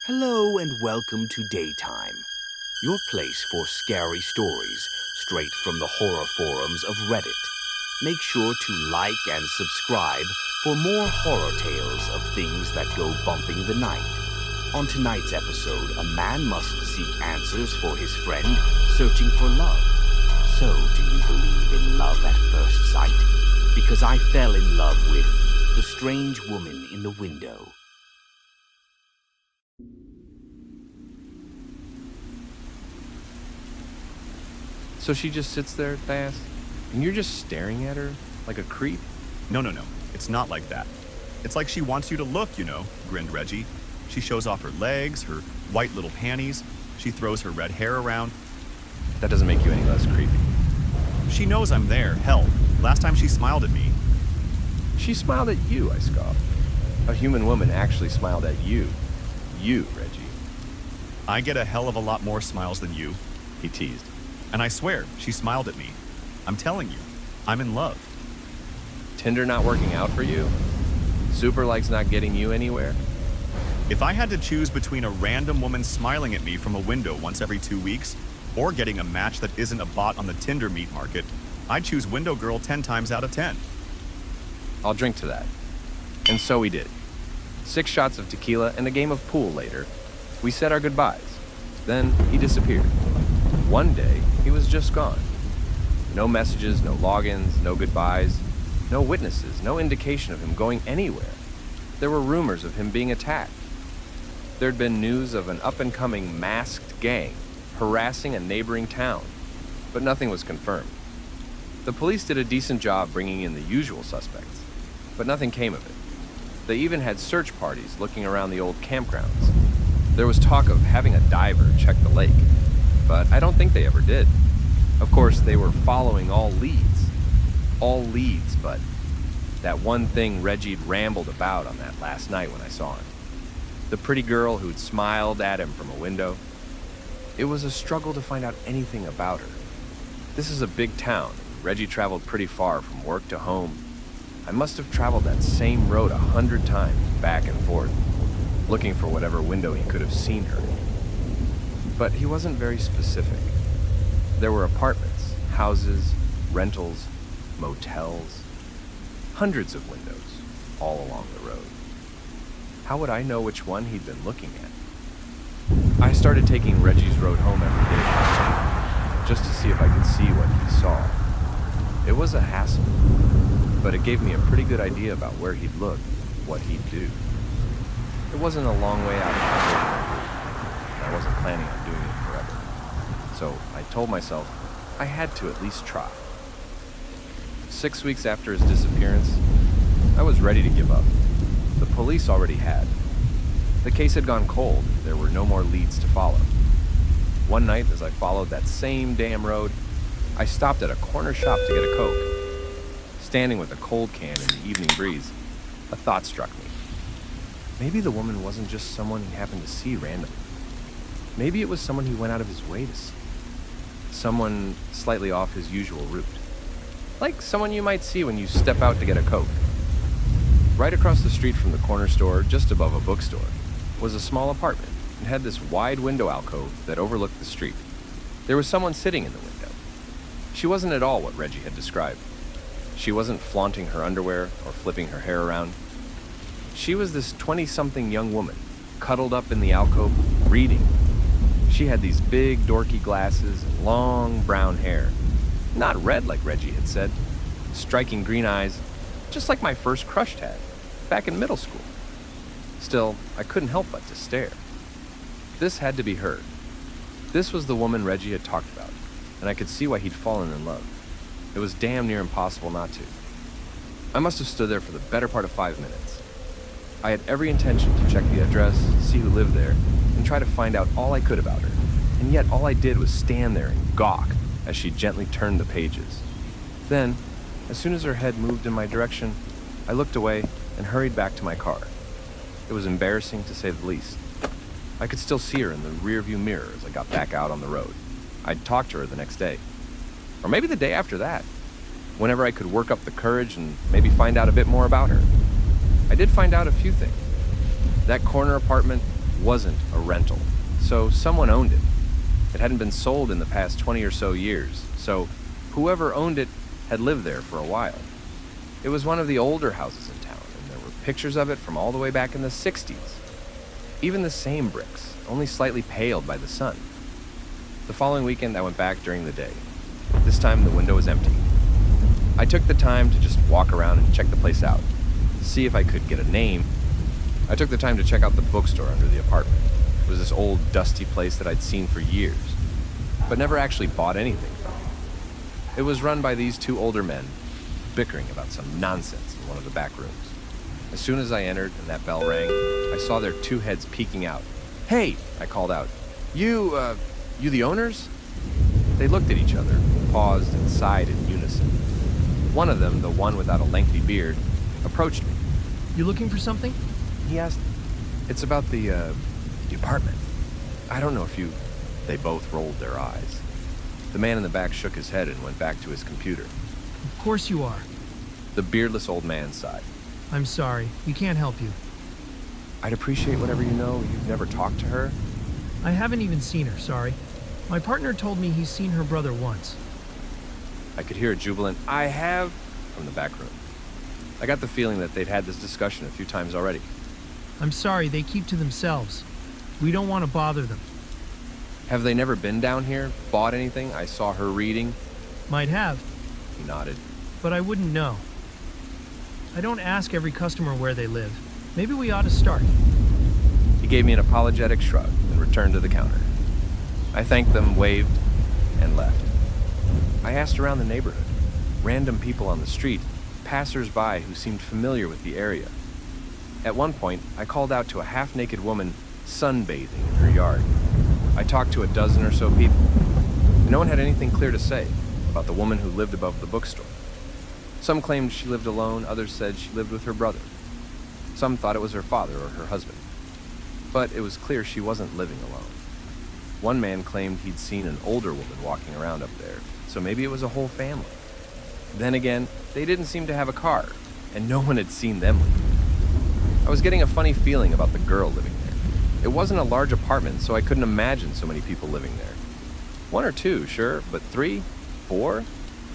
Hello and welcome to Daytime, your place for scary stories straight from the horror forums of Reddit. Make sure to like and subscribe for more horror tales of things that go bumping the night. On tonight's episode, a man must seek answers for his friend searching for love. So, do you believe in love at first sight? Because I fell in love with the strange woman in the window. So she just sits there, I asked, and you're just staring at her like a creep? No. It's not like that. It's like she wants you to look, grinned Reggie. She shows off her legs, her white little panties. She throws her red hair around. That doesn't make you any less creepy. She knows I'm there. Hell, last time she smiled at me. She smiled at you, I scoffed. A human woman actually smiled at you. You, Reggie. I get a hell of a lot more smiles than you, He teased. and I swear, she smiled at me. I'm telling you, I'm in love. Tinder not working out for you? Super likes not getting you anywhere? If I had to choose between a random woman smiling at me from a window once every 2 weeks, or getting a match that isn't a bot on the Tinder meat market, I'd choose Window Girl 10 times out of 10. I'll drink to that. And so we did. 6 shots of tequila and a game of pool later. We said our goodbyes. Then he disappeared. One day, he was just gone. No messages, no logins, no goodbyes, no witnesses, no indication of him going anywhere. There were rumors of him being attacked. There'd been news of an up-and-coming masked gang harassing a neighboring town, but nothing was confirmed. The police did a decent job bringing in the usual suspects, but nothing came of it. They even had search parties looking around the old campgrounds. There was talk of having a diver check the lake, but I don't think they ever did. Of course, they were following all leads, but that one thing Reggie'd rambled about on that last night when I saw him. The pretty girl who'd smiled at him from a window. It was a struggle to find out anything about her. This is a big town. Reggie traveled pretty far from work to home. I must have traveled that same road 100 times, back and forth, looking for whatever window he could have seen her in. But he wasn't very specific. There were apartments, houses, rentals, motels, hundreds of windows all along the road. How would I know which one he'd been looking at? I started taking Reggie's road home every day just to see if I could see what he saw. It was a hassle, but it gave me a pretty good idea about where he'd look, what he'd do. It wasn't a long way out of my way, and I wasn't planning on doing it forever. So I told myself I had to at least try. 6 weeks after his disappearance, I was ready to give up. The police already had. The case had gone cold. There were no more leads to follow. One night, as I followed that same damn road, I stopped at a corner shop to get a Coke. Standing with a cold can in the evening breeze, a thought struck me. Maybe the woman wasn't just someone he happened to see randomly. Maybe it was someone he went out of his way to see. Someone slightly off his usual route. Like someone you might see when you step out to get a Coke. Right across the street from the corner store, just above a bookstore, was a small apartment and had this wide window alcove that overlooked the street. There was someone sitting in the window. She wasn't at all what Reggie had described. She wasn't flaunting her underwear or flipping her hair around. She was this 20-something young woman, cuddled up in the alcove, reading. She had these big, dorky glasses and long brown hair. Not red like Reggie had said. Striking green eyes, just like my first crush had, back in middle school. Still, I couldn't help but to stare. This had to be her. This was the woman Reggie had talked about, and I could see why he'd fallen in love. It was damn near impossible not to. I must have stood there for the better part of 5 minutes. I had every intention to check the address, see who lived there, and try to find out all I could about her. And yet all I did was stand there and gawk as she gently turned the pages. Then, as soon as her head moved in my direction, I looked away and hurried back to my car. It was embarrassing to say the least. I could still see her in the rearview mirror as I got back out on the road. I'd talk to her the next day. Or maybe the day after that, whenever I could work up the courage and maybe find out a bit more about her. I did find out a few things. That corner apartment wasn't a rental, so someone owned it. It hadn't been sold in the past 20 or so years, so whoever owned it had lived there for a while. It was one of the older houses in town, and there were pictures of it from all the way back in the 60s. Even the same bricks, only slightly paled by the sun. The following weekend, I went back during the day. This time, the window was empty. I took the time to just walk around and check the place out, see if I could get a name. I took the time to check out the bookstore under the apartment. It was this old, dusty place that I'd seen for years, but never actually bought anything from. It was run by these two older men, bickering about some nonsense in one of the back rooms. As soon as I entered and that bell rang, I saw their two heads peeking out. "Hey," I called out. You the owners?" They looked at each other, paused, and sighed in unison. One of them, the one without a lengthy beard, approached me. You looking for something? He asked, "It's about the apartment. I don't know if you..." They both rolled their eyes. The man in the back shook his head and went back to his computer. Of course you are. The beardless old man sighed. I'm sorry. We can't help you. "I'd appreciate whatever you know. You've never talked to her?" I haven't even seen her, sorry. My partner told me he's seen her brother once. I could hear a jubilant, "I have," from the back room. I got the feeling that they'd had this discussion a few times already. I'm sorry, they keep to themselves. We don't want to bother them. "Have they never been down here? Bought anything? I saw her reading." Might have, He nodded. but I wouldn't know. I don't ask every customer where they live. Maybe we ought to start. He gave me an apologetic shrug and returned to the counter. I thanked them, waved, and left. I asked around the neighborhood. Random people on the street, passers-by who seemed familiar with the area. At one point, I called out to a half-naked woman sunbathing in her yard. I talked to a dozen or so people. No one had anything clear to say about the woman who lived above the bookstore. Some claimed she lived alone, others said she lived with her brother. Some thought it was her father or her husband. But it was clear she wasn't living alone. One man claimed he'd seen an older woman walking around up there, so maybe it was a whole family. Then again, they didn't seem to have a car, and no one had seen them leave. I was getting a funny feeling about the girl living there. It wasn't a large apartment, so I couldn't imagine so many people living there. One or two, sure, but 3, 4?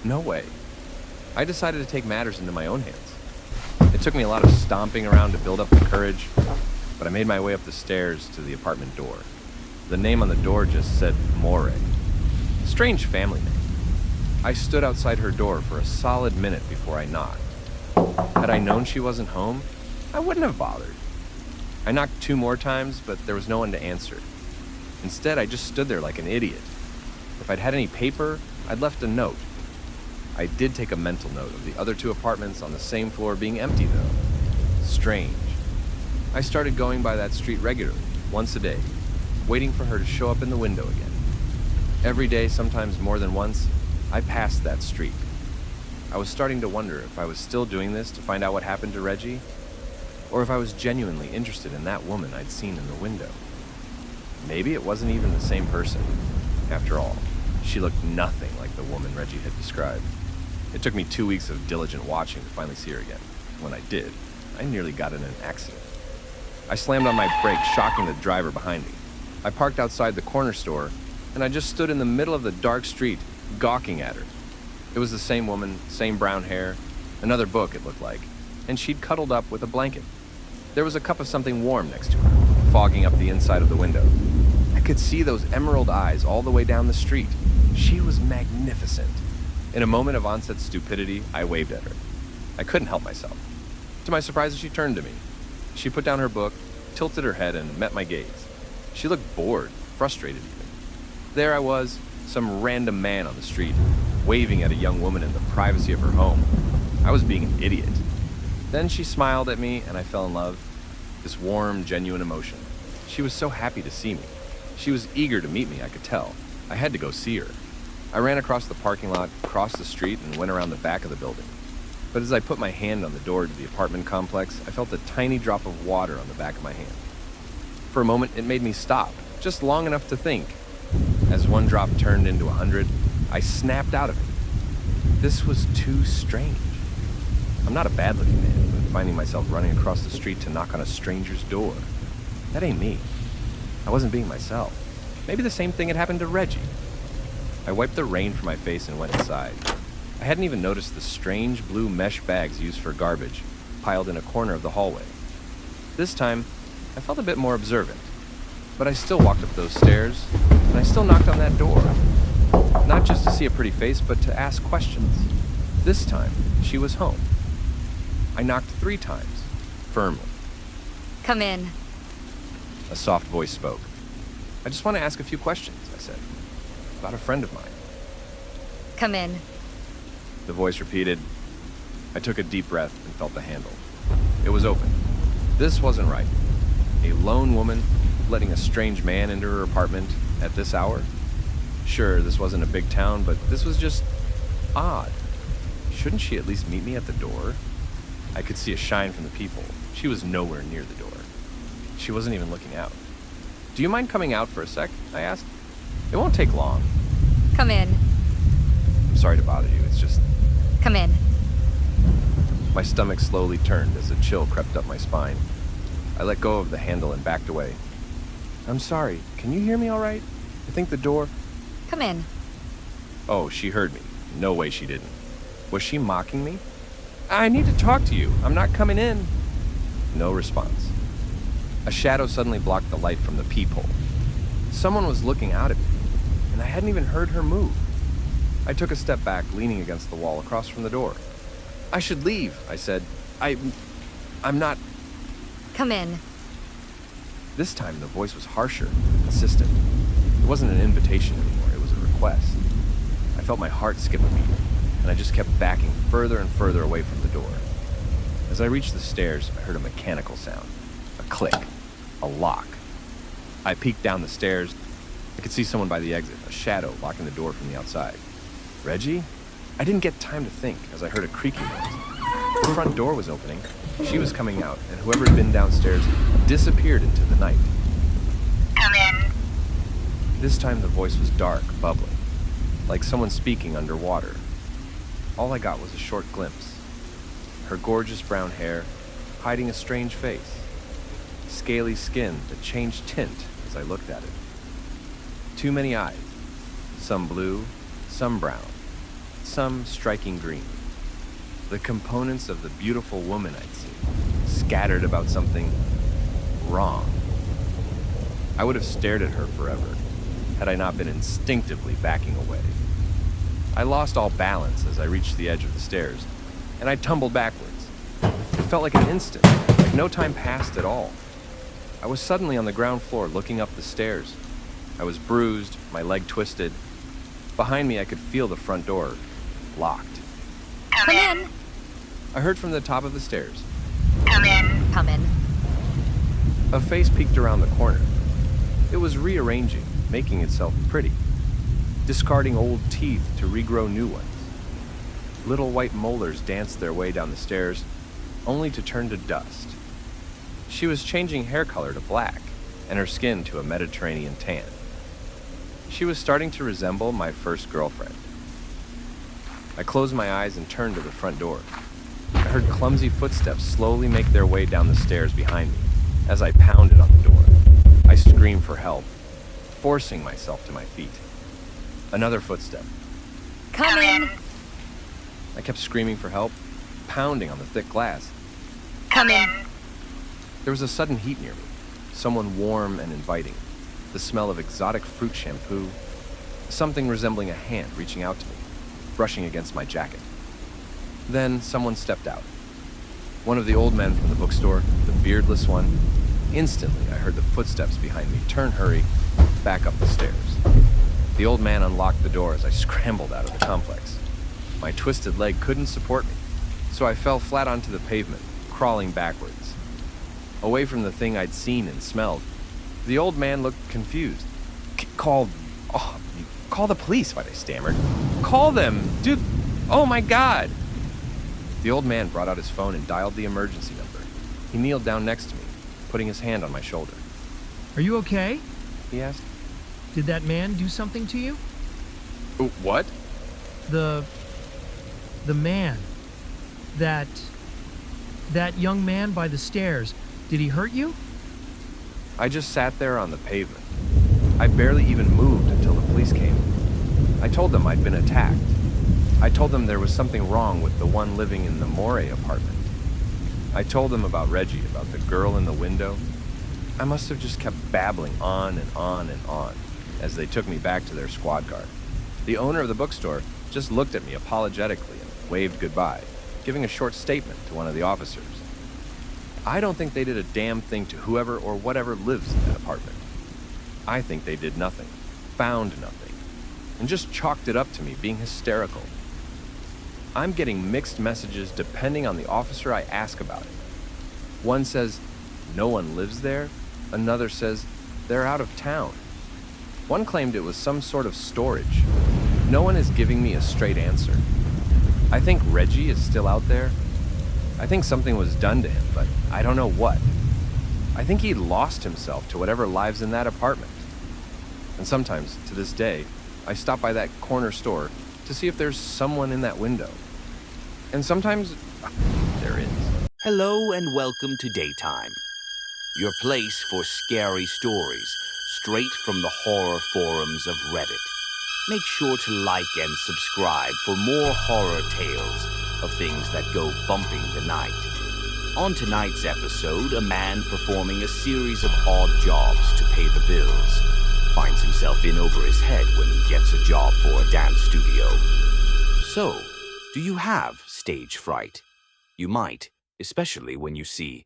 No way. I decided to take matters into my own hands. It took me a lot of stomping around to build up the courage, but I made my way up the stairs to the apartment door. The name on the door just said More. Strange family name. I stood outside her door for a solid minute before I knocked. Had I known she wasn't home, I wouldn't have bothered. I knocked 2 more times, but there was no one to answer. Instead, I just stood there like an idiot. If I'd had any paper, I'd left a note. I did take a mental note of the other 2 apartments on the same floor being empty, though. Strange. I started going by that street regularly, once a day, waiting for her to show up in the window again. Every day, sometimes more than once, I passed that street. I was starting to wonder if I was still doing this to find out what happened to Reggie, or if I was genuinely interested in that woman I'd seen in the window. Maybe it wasn't even the same person. After all, she looked nothing like the woman Reggie had described. It took me 2 weeks of diligent watching to finally see her again. When I did, I nearly got in an accident. I slammed on my brakes, shocking the driver behind me. I parked outside the corner store, and I just stood in the middle of the dark street, gawking at her. It was the same woman, same brown hair, another book it looked like, and she'd cuddled up with a blanket. There was a cup of something warm next to her, fogging up the inside of the window. I could see those emerald eyes all the way down the street. She was magnificent. In a moment of onset stupidity, I waved at her. I couldn't help myself. To my surprise, she turned to me. She put down her book, tilted her head, and met my gaze. She looked bored, frustrated even. There I was, some random man on the street, waving at a young woman in the privacy of her home. I was being an idiot. Then she smiled at me, and I fell in love. This warm, genuine emotion. She was so happy to see me. She was eager to meet me, I could tell. I had to go see her. I ran across the parking lot, crossed the street, and went around the back of the building. But as I put my hand on the door to the apartment complex, I felt a tiny drop of water on the back of my hand. For a moment, it made me stop, just long enough to think. As one drop turned into 100, I snapped out of it. This was too strange. I'm not a bad-looking man, but finding myself running across the street to knock on a stranger's door, that ain't me. I wasn't being myself. Maybe the same thing had happened to Reggie. I wiped the rain from my face and went inside. I hadn't even noticed the strange blue mesh bags used for garbage piled in a corner of the hallway. This time, I felt a bit more observant. But I still walked up those stairs, and I still knocked on that door. Not just to see a pretty face, but to ask questions. This time, she was home. I knocked 3 times, firmly. Come in. A soft voice spoke. I just want to ask a few questions, I said. About a friend of mine. Come in. The voice repeated. I took a deep breath and felt the handle. It was open. This wasn't right. A lone woman letting a strange man into her apartment at this hour? Sure, this wasn't a big town, but this was just odd. Shouldn't she at least meet me at the door? I could see a shine from the peephole. She was nowhere near the door. She wasn't even looking out. Do you mind coming out for a sec? I asked. It won't take long. Come in. I'm sorry to bother you. It's just... Come in. My stomach slowly turned as a chill crept up my spine. I let go of the handle and backed away. I'm sorry. Can you hear me all right? I think the door... Come in. Oh, she heard me. No way she didn't. Was she mocking me? I need to talk to you. I'm not coming in. No response. A shadow suddenly blocked the light from the peephole. Someone was looking out at me, and I hadn't even heard her move. I took a step back, leaning against the wall across from the door. I should leave, I said. I'm not... Come in. This time the voice was harsher, insistent. It wasn't an invitation anymore, it was a request. I felt my heart skip a beat, and I just kept backing further and further away from the door. As I reached the stairs, I heard a mechanical sound. A click. A lock. I peeked down the stairs. I could see someone by the exit, a shadow locking the door from the outside. Reggie? I didn't get time to think as I heard a creaking noise. The front door was opening. She was coming out, and whoever had been downstairs disappeared into the night. Come in. This time the voice was dark, bubbling, like someone speaking underwater. All I got was a short glimpse. Her gorgeous brown hair, hiding a strange face. Scaly skin that changed tint as I looked at it. Too many eyes. Some blue, some brown, some striking green. The components of the beautiful woman I'd seen, scattered about something wrong. I would have stared at her forever, had I not been instinctively backing away. I lost all balance as I reached the edge of the stairs, and I tumbled backwards. It felt like an instant, like no time passed at all. I was suddenly on the ground floor looking up the stairs. I was bruised, my leg twisted. Behind me, I could feel the front door locked. Come in. I heard from the top of the stairs. Come in. Come in. A face peeked around the corner. It was rearranging, making itself pretty, discarding old teeth to regrow new ones. Little white molars danced their way down the stairs, only to turn to dust. She was changing hair color to black, and her skin to a Mediterranean tan. She was starting to resemble my first girlfriend. I closed my eyes and turned to the front door. I heard clumsy footsteps slowly make their way down the stairs behind me as I pounded on the door. I screamed for help, forcing myself to my feet. Another footstep. Come in. I kept screaming for help, pounding on the thick glass. Come in. There was a sudden heat near me, someone warm and inviting, the smell of exotic fruit shampoo, something resembling a hand reaching out to me, brushing against my jacket. Then someone stepped out. One of the old men from the bookstore, the beardless one. Instantly, I heard the footsteps behind me hurry, back up the stairs. The old man unlocked the door as I scrambled out of the complex. My twisted leg couldn't support me, so I fell flat onto the pavement, crawling backwards. Away from the thing I'd seen and smelled, the old man looked confused. Call the police, what I stammered. Call them, dude, oh my God. The old man brought out his phone and dialed the emergency number. He kneeled down next to me, putting his hand on my shoulder. Are you okay? He asked. Did that man do something to you? What? The man. That young man by the stairs. Did he hurt you? I just sat there on the pavement. I barely even moved until the police came. I told them I'd been attacked. I told them there was something wrong with the one living in the Morey apartment. I told them about Reggie, about the girl in the window. I must have just kept babbling on and on and on as they took me back to their squad car. The owner of the bookstore just looked at me apologetically and waved goodbye, giving a short statement to one of the officers. I don't think they did a damn thing to whoever or whatever lives in that apartment. I think they did nothing, found nothing, and just chalked it up to me being hysterical. I'm getting mixed messages depending on the officer I ask about it. One says, no one lives there. Another says, they're out of town. One claimed it was some sort of storage. No one is giving me a straight answer. I think Reggie is still out there. I think something was done to him, but I don't know what. I think he lost himself to whatever lives in that apartment. And sometimes, to this day, I stop by that corner store to see if there's someone in that window. And sometimes, there is. Hello and welcome to Daytime, your place for scary stories straight from the horror forums of Reddit. Make sure to like and subscribe for more horror tales of things that go bumping the night. On tonight's episode, a man performing a series of odd jobs to pay the bills finds himself in over his head when he gets a job for a dance studio. So, do you have stage fright? You might, especially when you see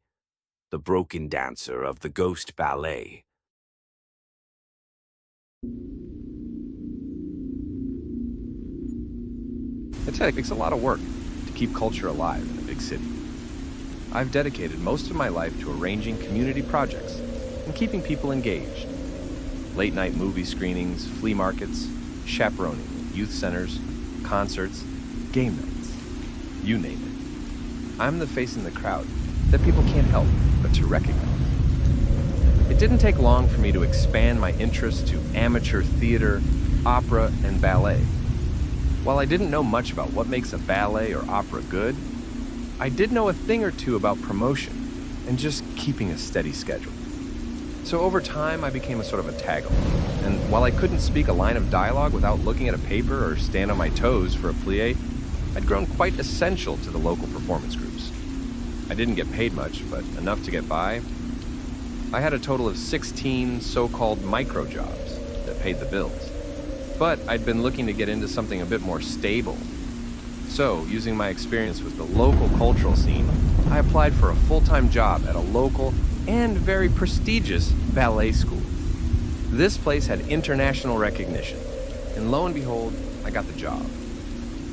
the broken dancer of the Ghost Ballet. It takes a lot of work to keep culture alive in a big city. I've dedicated most of my life to arranging community projects and keeping people engaged. Late-night movie screenings, flea markets, chaperoning, youth centers, concerts, game nights, you name it. I'm the face in the crowd that people can't help but to recognize. It didn't take long for me to expand my interest to amateur theater, opera, and ballet. While I didn't know much about what makes a ballet or opera good, I did know a thing or two about promotion and just keeping a steady schedule. So over time, I became a sort of a tag-along. And while I couldn't speak a line of dialogue without looking at a paper or stand on my toes for a plie, I'd grown quite essential to the local performance groups. I didn't get paid much, but enough to get by. I had a total of 16 so-called micro jobs that paid the bills. But I'd been looking to get into something a bit more stable. So, using my experience with the local cultural scene, I applied for a full-time job at a local and very prestigious ballet school. This place had international recognition, and lo and behold, I got the job.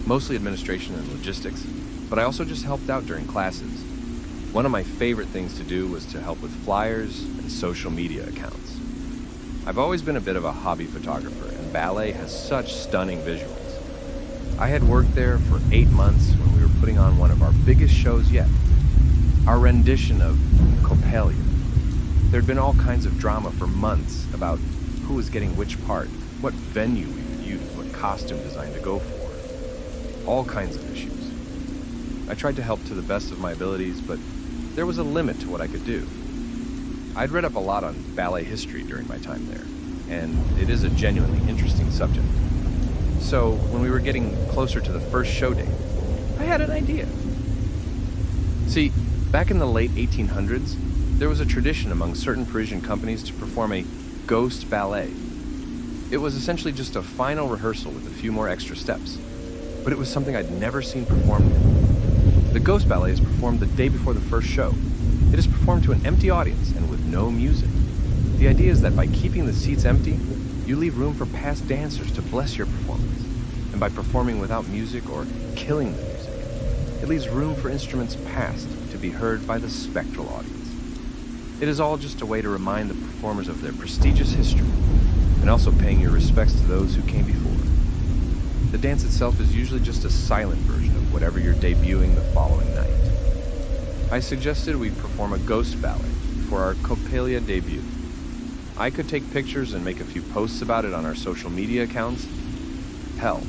Mostly administration and logistics, but I also just helped out during classes. One of my favorite things to do was to help with flyers and social media accounts. I've always been a bit of a hobby photographer, and ballet has such stunning visuals. I had worked there for 8 months when we were putting on one of our biggest shows yet, our rendition of Coppelia. There'd been all kinds of drama for months about who was getting which part, what venue we would use, what costume design to go for, all kinds of issues. I tried to help to the best of my abilities, but there was a limit to what I could do. I'd read up a lot on ballet history during my time there, and it is a genuinely interesting subject. So, when we were getting closer to the first show date, I had an idea. See, back in the late 1800s, there was a tradition among certain Parisian companies to perform a ghost ballet. It was essentially just a final rehearsal with a few more extra steps, but it was something I'd never seen performed in. The ghost ballet is performed the day before the first show. It is performed to an empty audience and with no music. The idea is that by keeping the seats empty, you leave room for past dancers to bless your performance. And by performing without music or killing the music, it leaves room for instruments past to be heard by the spectral audience. It is all just a way to remind the performers of their prestigious history, and also paying your respects to those who came before. The dance itself is usually just a silent version of whatever you're debuting the following night. I suggested we perform a ghost ballet for our Coppelia debut. I could take pictures and make a few posts about it on our social media accounts. Hell,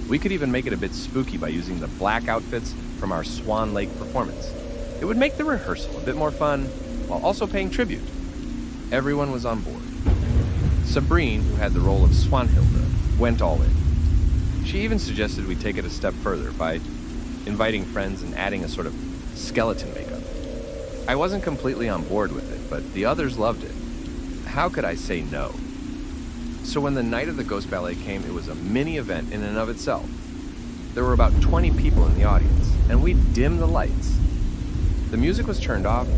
we could even make it a bit spooky by using the black outfits from our Swan Lake performance. It would make the rehearsal a bit more fun, while also paying tribute. Everyone was on board. Sabrine, who had the role of Swanhilda, went all in. She even suggested we take it a step further by inviting friends and adding a sort of skeleton makeup. I wasn't completely on board with it, but the others loved it. How could I say no? So when the night of the Ghost Ballet came, it was a mini event in and of itself. There were about 20 people in the audience, and we dimmed the lights. The music was turned off,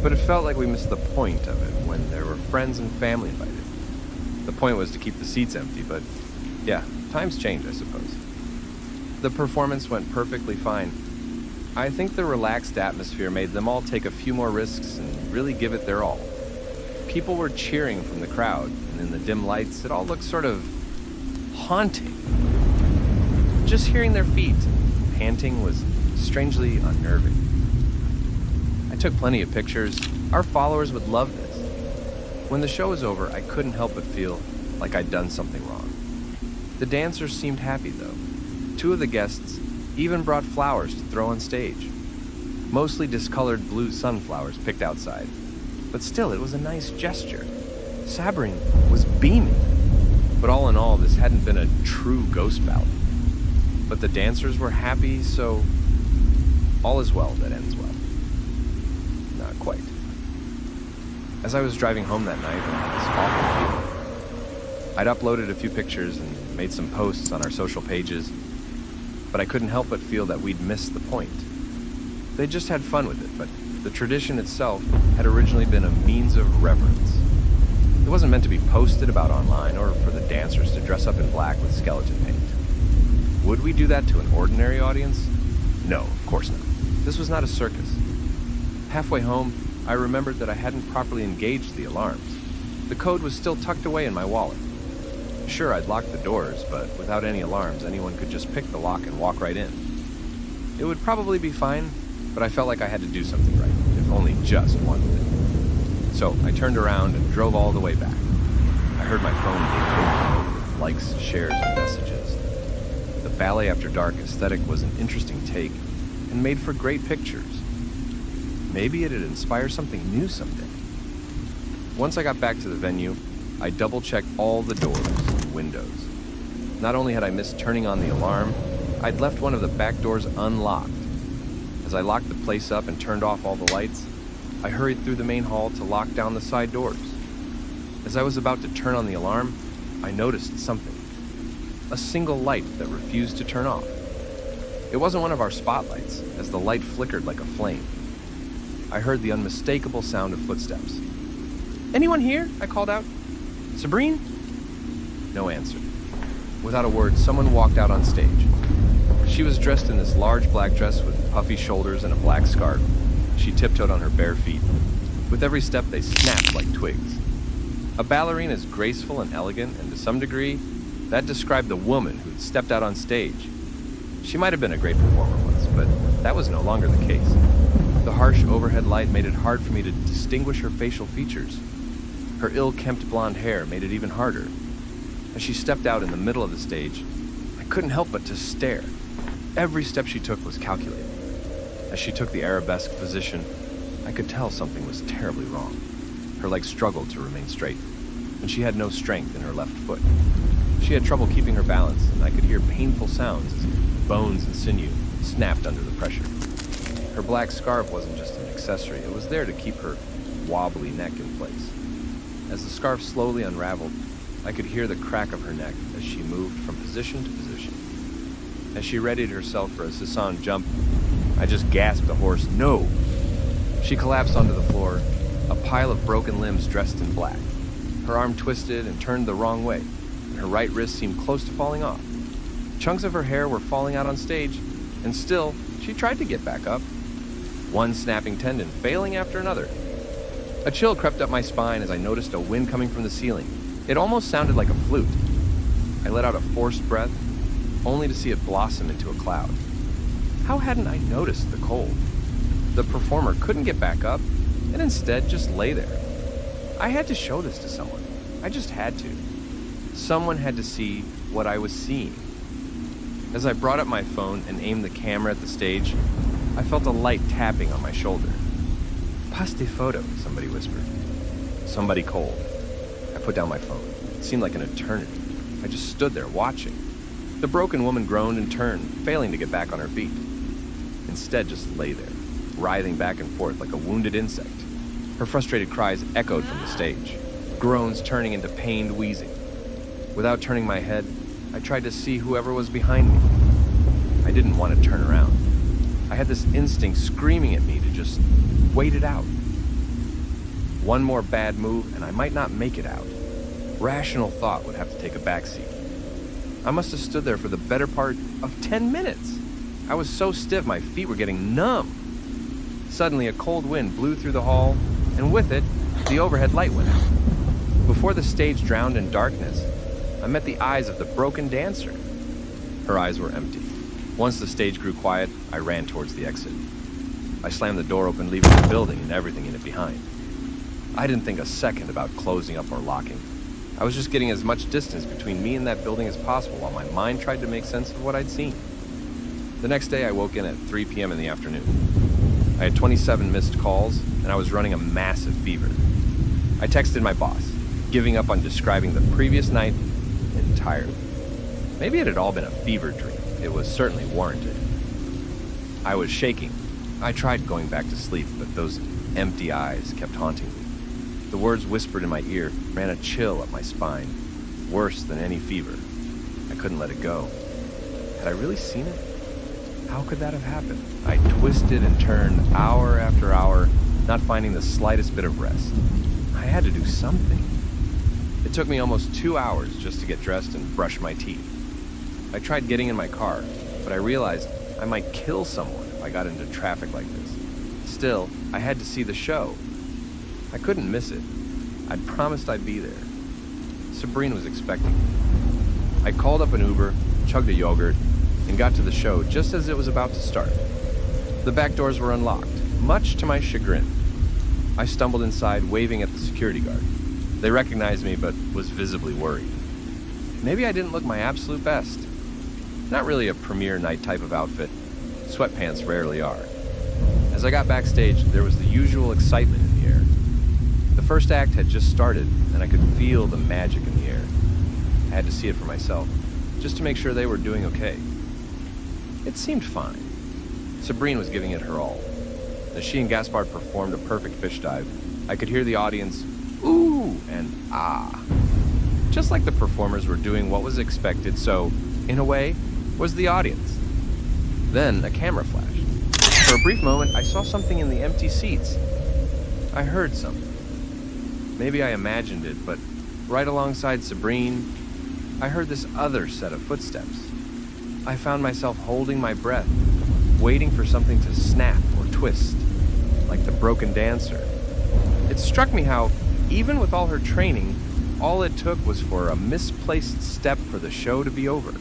but it felt like we missed the point of it when there were friends and family invited. The point was to keep the seats empty, but yeah, times change, I suppose. The performance went perfectly fine. I think the relaxed atmosphere made them all take a few more risks and really give it their all. People were cheering from the crowd, and in the dim lights, it all looked sort of haunting. Just hearing their feet panting was strangely unnerving. I took plenty of pictures. Our followers would love this. When the show was over, I couldn't help but feel like I'd done something wrong. The dancers seemed happy, though. 2 of the guests even brought flowers to throw on stage. Mostly discolored blue sunflowers picked outside. But still, it was a nice gesture. Sabrine was beaming. But all in all, this hadn't been a true ghost ballet. But the dancers were happy, so all is well that ends well. Not quite. As I was driving home that night, I had this awful feeling. I'd uploaded a few pictures and made some posts on our social pages, but I couldn't help but feel that we'd missed the point. They just had fun with it, but the tradition itself had originally been a means of reverence. It wasn't meant to be posted about online or for the dancers to dress up in black with skeleton paint. Would we do that to an ordinary audience? No, of course not. This was not a circus. Halfway home, I remembered that I hadn't properly engaged the alarms. The code was still tucked away in my wallet. Sure, I'd locked the doors, but without any alarms, anyone could just pick the lock and walk right in. It would probably be fine, but I felt like I had to do something right, if only just one thing. So I turned around and drove all the way back. I heard my phone being overloaded with likes, shares, and messages. The Ballet After Dark aesthetic was an interesting take and made for great pictures. Maybe it'd inspire something new someday. Once I got back to the venue, I double-checked all the doors and windows. Not only had I missed turning on the alarm, I'd left one of the back doors unlocked. As I locked the place up and turned off all the lights, I hurried through the main hall to lock down the side doors. As I was about to turn on the alarm, I noticed something. A single light that refused to turn off. It wasn't one of our spotlights, as the light flickered like a flame. I heard the unmistakable sound of footsteps. "Anyone here?" I called out. "Sabrine?" No answer. Without a word, someone walked out on stage. She was dressed in this large black dress with puffy shoulders and a black scarf. She tiptoed on her bare feet. With every step, they snapped like twigs. A ballerina is graceful and elegant, and to some degree, that described the woman who'd stepped out on stage. She might have been a great performer once, but that was no longer the case. The harsh overhead light made it hard for me to distinguish her facial features. Her ill-kempt blonde hair made it even harder. As she stepped out in the middle of the stage, I couldn't help but to stare. Every step she took was calculated. As she took the arabesque position, I could tell something was terribly wrong. Her legs struggled to remain straight, and she had no strength in her left foot. She had trouble keeping her balance, and I could hear painful sounds as bones and sinew snapped under the pressure. Her black scarf wasn't just an accessory, it was there to keep her wobbly neck in place. As the scarf slowly unraveled, I could hear the crack of her neck as she moved from position to position. As she readied herself for a Sisson jump, I just gasped a hoarse "No!" She collapsed onto the floor, a pile of broken limbs dressed in black. Her arm twisted and turned the wrong way, and her right wrist seemed close to falling off. Chunks of her hair were falling out on stage, and still, she tried to get back up. One snapping tendon failing after another. A chill crept up my spine as I noticed a wind coming from the ceiling. It almost sounded like a flute. I let out a forced breath, only to see it blossom into a cloud. How hadn't I noticed the cold? The performer couldn't get back up, and instead just lay there. I had to show this to someone. I just had to. Someone had to see what I was seeing. As I brought up my phone and aimed the camera at the stage, I felt a light tapping on my shoulder. "Pass des photos," somebody whispered. somebody cold. I put down my phone. It seemed like an eternity. I just stood there watching. The broken woman groaned and turned, failing to get back on her feet. Instead, just lay there, writhing back and forth like a wounded insect. Her frustrated cries echoed from the stage, groans turning into pained wheezing. Without turning my head, I tried to see whoever was behind me. I didn't want to turn around. I had this instinct screaming at me to just wait it out. One more bad move and I might not make it out. Rational thought would have to take a backseat. I must have stood there for the better part of 10 minutes. I was so stiff my feet were getting numb. Suddenly a cold wind blew through the hall, and with it, the overhead light went out. Before the stage drowned in darkness, I met the eyes of the broken dancer. Her eyes were empty. Once the stage grew quiet, I ran towards the exit. I slammed the door open, leaving the building and everything in it behind. I didn't think a second about closing up or locking. I was just getting as much distance between me and that building as possible while my mind tried to make sense of what I'd seen. The next day, I woke in at 3 p.m. in the afternoon. I had 27 missed calls, and I was running a massive fever. I texted my boss, giving up on describing the previous night entirely. Maybe it had all been a fever dream. It was certainly warranted. I was shaking. I tried going back to sleep, but those empty eyes kept haunting me. The words whispered in my ear ran a chill up my spine, worse than any fever. I couldn't let it go. Had I really seen it? How could that have happened? I twisted and turned hour after hour, not finding the slightest bit of rest. I had to do something. It took me almost 2 hours just to get dressed and brush my teeth. I tried getting in my car, but I realized I might kill someone if I got into traffic like this. Still, I had to see the show. I couldn't miss it. I'd promised I'd be there. Sabrina was expecting me. I called up an Uber, chugged a yogurt, and got to the show just as it was about to start. The back doors were unlocked, much to my chagrin. I stumbled inside, waving at the security guard. They recognized me, but was visibly worried. Maybe I didn't look my absolute best. Not really a premiere night type of outfit. Sweatpants rarely are. As I got backstage, there was the usual excitement in the air. The first act had just started, and I could feel the magic in the air. I had to see it for myself, just to make sure they were doing okay. It seemed fine. Sabrina was giving it her all. As she and Gaspard performed a perfect fish dive, I could hear the audience ooh and ah. Just like the performers were doing what was expected, so, in a way, was the audience. Then a camera flashed. For a brief moment, I saw something in the empty seats. I heard something. Maybe I imagined it, but right alongside Sabrina, I heard this other set of footsteps. I found myself holding my breath, waiting for something to snap or twist, like the broken dancer. It struck me how, even with all her training, all it took was for a misplaced step for the show to be over.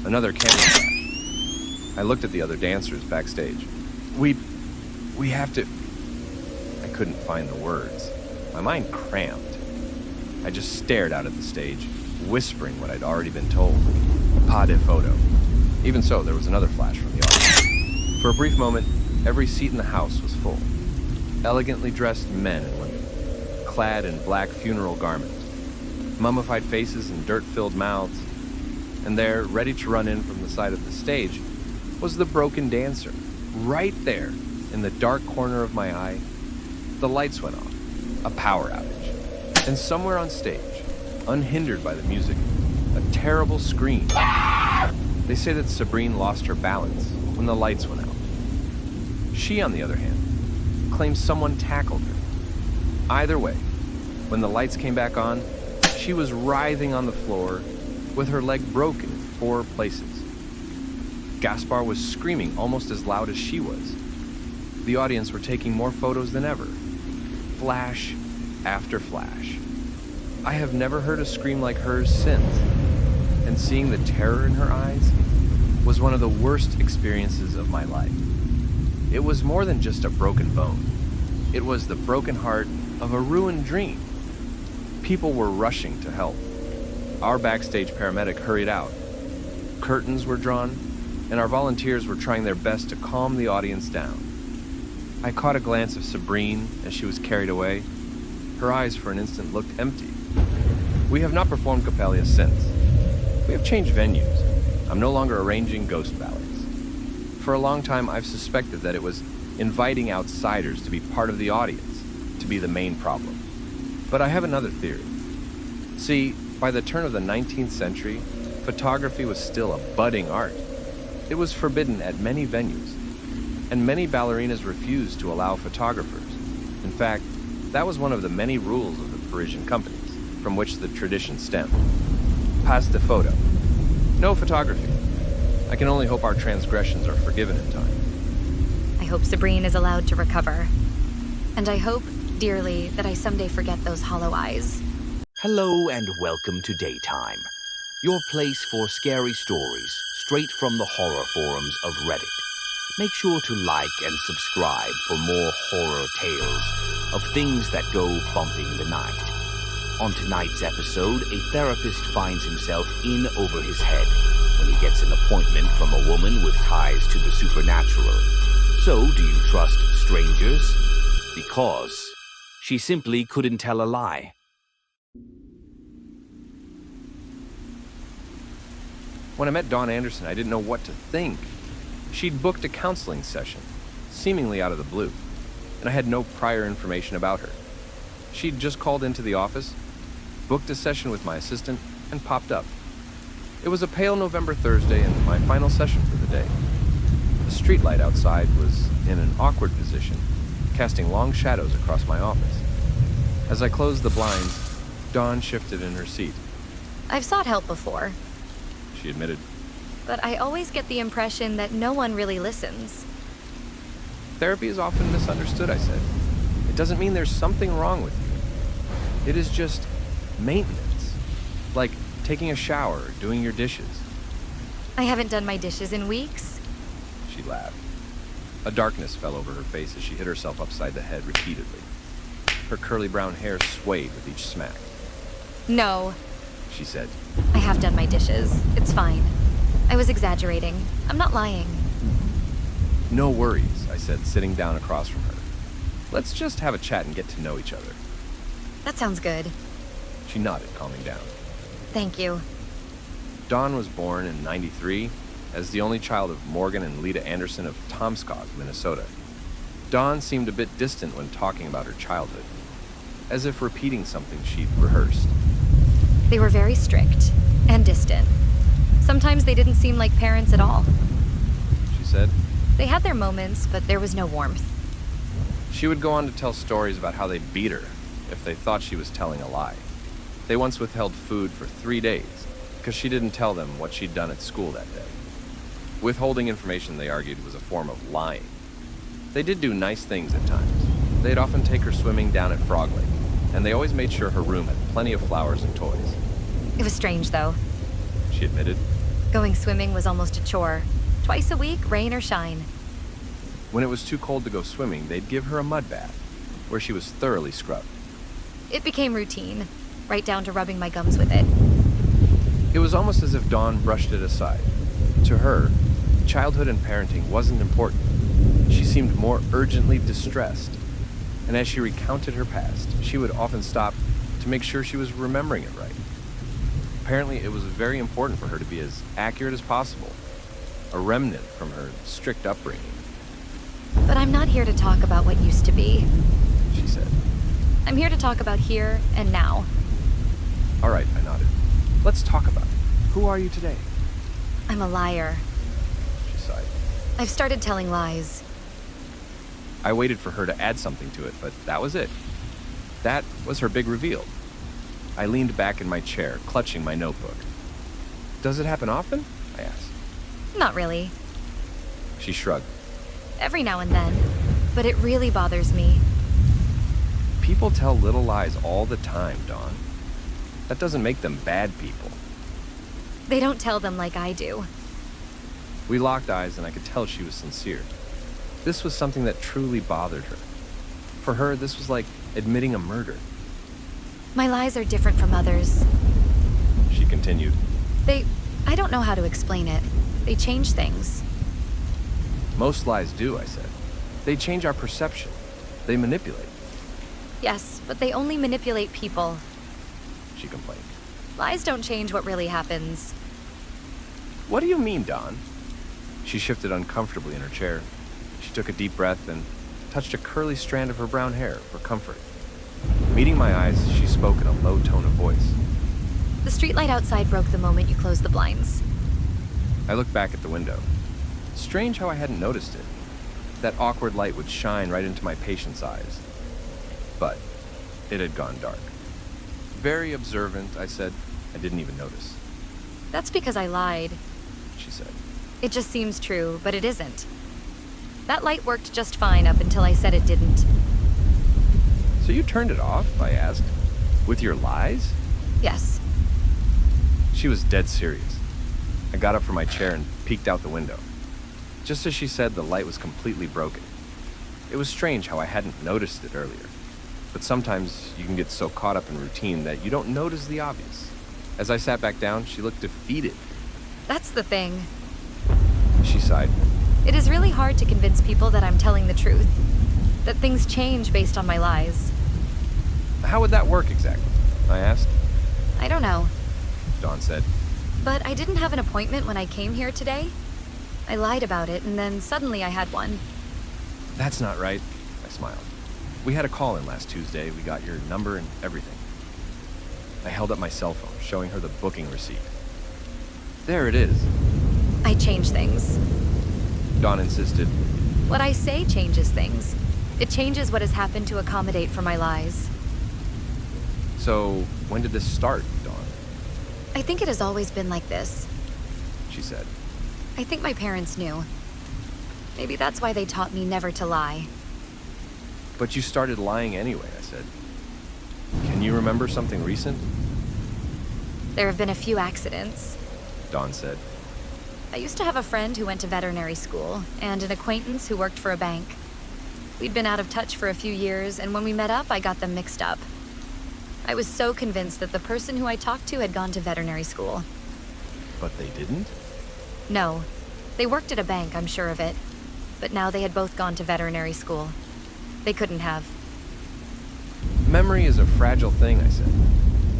Another camera flash. I looked at the other dancers backstage. We have to... I couldn't find the words. My mind cramped. I just stared out at the stage, whispering what I'd already been told. Pas de photo. Even so, there was another flash from the audience. For a brief moment, every seat in the house was full. Elegantly dressed men and women, clad in black funeral garments, mummified faces and dirt-filled mouths. And there, ready to run in from the side of the stage, was the broken dancer. Right there, in the dark corner of my eye, the lights went off. A power outage. And somewhere on stage, unhindered by the music, a terrible scream. They say that Sabrina lost her balance when the lights went out. She, on the other hand, claims someone tackled her. Either way, when the lights came back on, she was writhing on the floor with her leg broken in 4 places. Gaspar was screaming almost as loud as she was. The audience were taking more photos than ever. Flash after flash. I have never heard a scream like hers since, and seeing the terror in her eyes was one of the worst experiences of my life. It was more than just a broken bone. It was the broken heart of a ruined dream. People were rushing to help. Our backstage paramedic hurried out. Curtains were drawn, and our volunteers were trying their best to calm the audience down. I caught a glance of Sabrina as she was carried away. Her eyes for an instant looked empty. We have not performed Coppelia since. We have changed venues. I'm no longer arranging ghost ballads. For a long time, I've suspected that it was inviting outsiders to be part of the audience to be the main problem. But I have another theory. See, by the turn of the 19th century, photography was still a budding art. It was forbidden at many venues, and many ballerinas refused to allow photographers. In fact, that was one of the many rules of the Parisian companies, from which the tradition stemmed. Pas de photo. No photography. I can only hope our transgressions are forgiven in time. I hope Sabrine is allowed to recover. And I hope, dearly, that I someday forget those hollow eyes. Hello and welcome to Daytime, your place for scary stories straight from the horror forums of Reddit. Make sure to like and subscribe for more horror tales of things that go bumping the night. On tonight's episode, a therapist finds himself in over his head when he gets an appointment from a woman with ties to the supernatural. So, do you trust strangers? Because she simply couldn't tell a lie. When I met Dawn Anderson, I didn't know what to think. She'd booked a counseling session, seemingly out of the blue, and I had no prior information about her. She'd just called into the office, booked a session with my assistant, and popped up. It was a pale November Thursday and my final session for the day. The streetlight outside was in an awkward position, casting long shadows across my office. As I closed the blinds, Dawn shifted in her seat. I've sought help before, She admitted. but I always get the impression that no one really listens. Therapy is often misunderstood, I said. It doesn't mean there's something wrong with you. It is just maintenance. Like taking a shower or doing your dishes. I haven't done my dishes in weeks. She laughed. A darkness fell over her face as she hit herself upside the head repeatedly. Her curly brown hair swayed with each smack. No, She said. I have done my dishes. It's fine. I was exaggerating. I'm not lying. No worries, I said, sitting down across from her. Let's just have a chat and get to know each other. That sounds good. She nodded, calming down. Thank you. Dawn was born in '93 as the only child of Morgan and Lita Anderson of Tomskog, Minnesota. Dawn seemed a bit distant when talking about her childhood, as if repeating something she'd rehearsed. They were very strict and distant. Sometimes they didn't seem like parents at all. She said. They had their moments, but there was no warmth. She would go on to tell stories about how they beat her if they thought she was telling a lie. They once withheld food for 3 days because she didn't tell them what she'd done at school that day. Withholding information, they argued, was a form of lying. They did do nice things at times. They'd often take her swimming down at Frog Lake, and they always made sure her room had plenty of flowers and toys. It was strange, though. She admitted. Going swimming was almost a chore. Twice a week, rain or shine. When it was too cold to go swimming, they'd give her a mud bath, where she was thoroughly scrubbed. It became routine, right down to rubbing my gums with it. It was almost as if Dawn brushed it aside. To her, childhood and parenting wasn't important. She seemed more urgently distressed. And as she recounted her past, she would often stop to make sure she was remembering it right. Apparently, it was very important for her to be as accurate as possible, a remnant from her strict upbringing, But I'm not here to talk about what used to be. she said. I'm here to talk about here and now. All right, I nodded. Let's talk about it. Who are you today? I'm a liar. She sighed. I've started telling lies. I waited for her to add something to it, but that was it. That was her big reveal. I leaned back in my chair, clutching my notebook. Does it happen often? I asked. Not really. She shrugged. Every now and then. But it really bothers me. People tell little lies all the time, Dawn. That doesn't make them bad people. They don't tell them like I do. We locked eyes and I could tell she was sincere. This was something that truly bothered her. For her, this was like admitting a murder. My lies are different from others. She continued. I don't know how to explain it. They change things. Most lies do, I said. They change our perception. They manipulate. Yes, but they only manipulate people. She complained. Lies don't change what really happens. What do you mean, Dawn? She shifted uncomfortably in her chair. She took a deep breath and touched a curly strand of her brown hair for comfort. Meeting my eyes, she spoke in a low tone of voice. The streetlight outside broke the moment you closed the blinds. I looked back at the window. Strange how I hadn't noticed it. That awkward light would shine right into my patient's eyes. But it had gone dark. Very observant, I said. I didn't even notice. That's because I lied. She said. It just seems true, but it isn't. That light worked just fine up until I said it didn't. So you turned it off? I asked. With your lies? Yes. She was dead serious. I got up from my chair and peeked out the window. Just as she said, the light was completely broken. It was strange how I hadn't noticed it earlier. But sometimes you can get so caught up in routine that you don't notice the obvious. As I sat back down, she looked defeated. That's the thing. She sighed. It is really hard to convince people that I'm telling the truth. That things change based on my lies. How would that work exactly? I asked. I don't know. Dawn said. But I didn't have an appointment when I came here today. I lied about it, and then suddenly I had one. That's not right, I smiled. We had a call in last Tuesday. We got your number and everything. I held up my cell phone, showing her the booking receipt. There it is. I change things. Dawn insisted. What I say changes things. It changes what has happened to accommodate for my lies. So, when did this start, Dawn? I think it has always been like this. She said. I think my parents knew. Maybe that's why they taught me never to lie. But you started lying anyway, I said. Can you remember something recent? There have been a few accidents. Dawn said. I used to have a friend who went to veterinary school, and an acquaintance who worked for a bank. We'd been out of touch for a few years, and when we met up, I got them mixed up. I was so convinced that the person who I talked to had gone to veterinary school. But they didn't? No. They worked at a bank, I'm sure of it. But now they had both gone to veterinary school. They couldn't have. Memory is a fragile thing, I said.